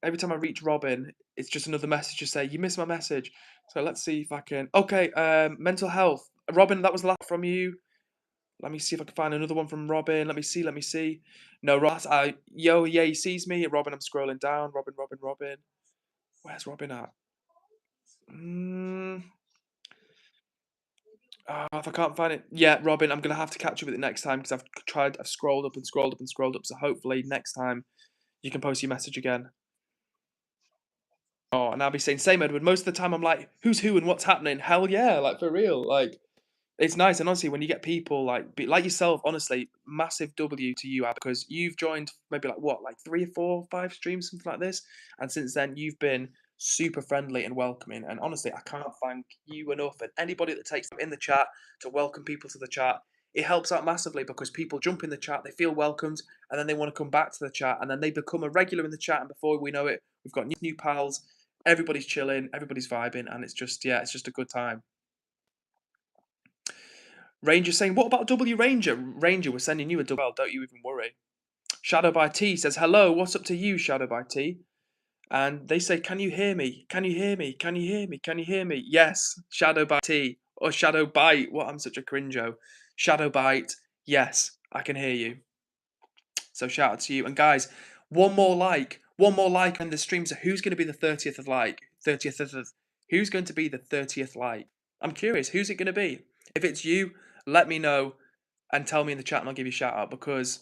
Every time I reach Robin, it's just another message to say you missed my message. So let's see if I can. Okay, mental health. Robin, that was the last from you. Let me see if I can find another one from Robin. Let me see. Let me see. No, Ross. Yo, yeah, he sees me. Robin, I'm scrolling down. Robin, Robin, Robin. Where's Robin at? If I can't find it, yeah, Robin, I'm gonna have to catch up with it next time because I've scrolled up and scrolled up and scrolled up. So hopefully next time you can post your message again. Oh, and I'll be saying same, Edward. Most of the time I'm like, who's who and what's happening? Hell yeah, like for real, like. It's nice, and honestly, when you get people like yourself, honestly, massive W to you, Ab, because you've joined maybe like what, like 3 or 4, 5 streams, something like this, and since then you've been super friendly and welcoming. And honestly, I can't thank you enough. And anybody that takes time in the chat to welcome people to the chat, it helps out massively because people jump in the chat, they feel welcomed, and then they want to come back to the chat, and then they become a regular in the chat. And before we know it, we've got new pals. Everybody's chilling, everybody's vibing, and it's just it's just a good time. Ranger saying, what about W Ranger? Ranger, we're sending you a double, don't you even worry. Shadow by T says, hello, what's up to you, Shadow by T? And they say, can you hear me? Can you hear me? Can you hear me? Can you hear me? Yes, Shadow by T. Or Shadow Bite. What, I'm such a cringo. Shadow Bite, yes, I can hear you. So shout out to you. And guys, one more like on the stream. So who's going to be the 30th of like? 30th of, who's going to be the 30th like? I'm curious, who's it going to be? If it's you, let me know and tell me in the chat and I'll give you a shout out because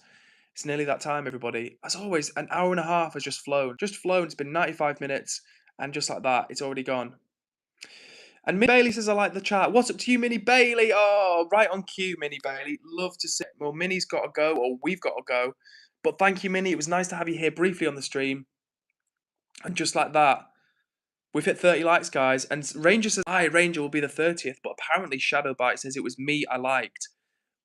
it's nearly that time, everybody. As always, an hour and a half has just flown. Just flown. It's been 95 minutes and just like that, it's already gone. And Minnie Bailey says, I like the chat. What's up to you, Minnie Bailey? Oh, right on cue, Minnie Bailey. Love to see. Well, Minnie's got to go, or we've got to go. But thank you, Minnie. It was nice to have you here briefly on the stream. And just like that, we've hit 30 likes, guys. And Ranger says, hi, Ranger will be the 30th. But apparently Shadowbite says it was me I liked.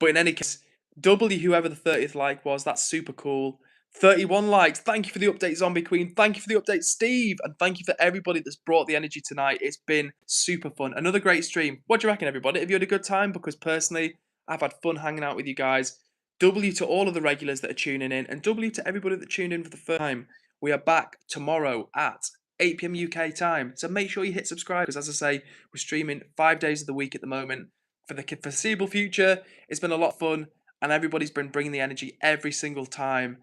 But in any case, W whoever the 30th like was, that's super cool. 31 likes. Thank you for the update, Zombie Queen. Thank you for the update, Steve. And thank you for everybody that's brought the energy tonight. It's been super fun. Another great stream. What do you reckon, everybody? Have you had a good time? Because personally, I've had fun hanging out with you guys. W to all of the regulars that are tuning in. And W to everybody that tuned in for the first time. We are back tomorrow at 8 p.m. UK time. So make sure you hit subscribe. Because as I say, we're streaming 5 days of the week at the moment. For the foreseeable future, it's been a lot of fun. And everybody's been bringing the energy every single time.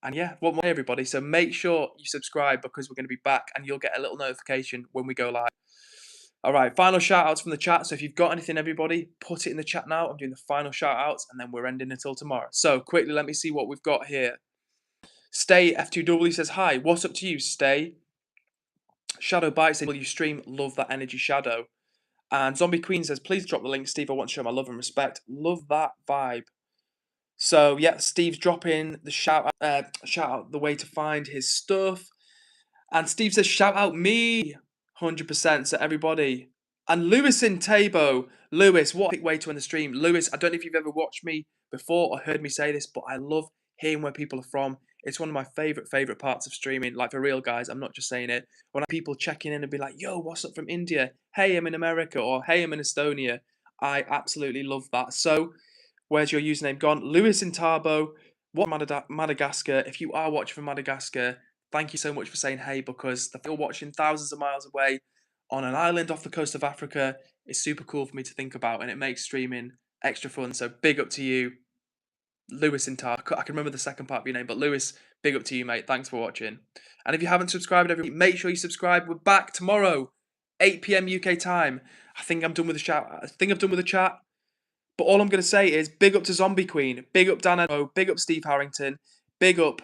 And yeah, one more everybody. So make sure you subscribe because we're going to be back and you'll get a little notification when we go live. All right, final shout outs from the chat. So if you've got anything, everybody, put it in the chat now. I'm doing the final shout outs and then we're ending until tomorrow. So quickly, let me see what we've got here. Stay F2W says, hi, what's up to you, Stay? Shadow Bite says, will you stream? Love that energy, Shadow. And Zombie Queen says, please drop the link, Steve. I want to show my love and respect. Love that vibe. So yeah, Steve's dropping the shout out the way to find his stuff, and Steve says shout out me, 100%. So everybody, and Lewis in Tabo, Lewis, what a quick way to end the stream. Lewis, I don't know if you've ever watched me before or heard me say this, but I love hearing where people are from. It's one of my favorite parts of streaming. Like for real, guys, I'm not just saying it. When people checking in and be like, "Yo, what's up from India? Hey, I'm in America," or "Hey, I'm in Estonia." I absolutely love that. So. Where's your username gone? Lewis in Tabo, what Madagascar? If you are watching from Madagascar, thank you so much for saying hey because you're watching thousands of miles away on an island off the coast of Africa is super cool for me to think about and it makes streaming extra fun. So big up to you, Lewis in Tabo. I can remember the second part of your name, but Lewis, big up to you, mate. Thanks for watching. And if you haven't subscribed, everybody, make sure you subscribe. We're back tomorrow, 8 p.m. UK time. I think I'm done with the chat. But all I'm going to say is big up to Zombie Queen, big up Dan Edmo, big up Steve Harrington, big up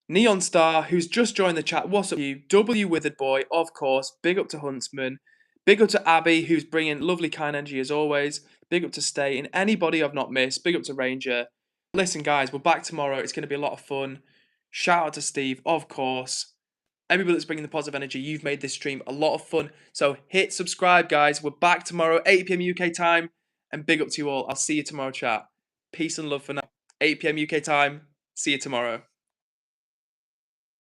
Neon Star, who's just joined the chat. What's up, you? W Withered Boy, of course. Big up to Huntsman. Big up to Abby, who's bringing lovely, kind energy as always. Big up to Stay and anybody I've not missed. Big up to Ranger. Listen, guys, we're back tomorrow. It's going to be a lot of fun. Shout out to Steve, of course. Everybody that's bringing the positive energy, you've made this stream a lot of fun. So hit subscribe, guys. We're back tomorrow, 8 p.m. UK time. And big up to you all. I'll see you tomorrow, chat. Peace and love for now. 8 p.m. UK time. See you tomorrow.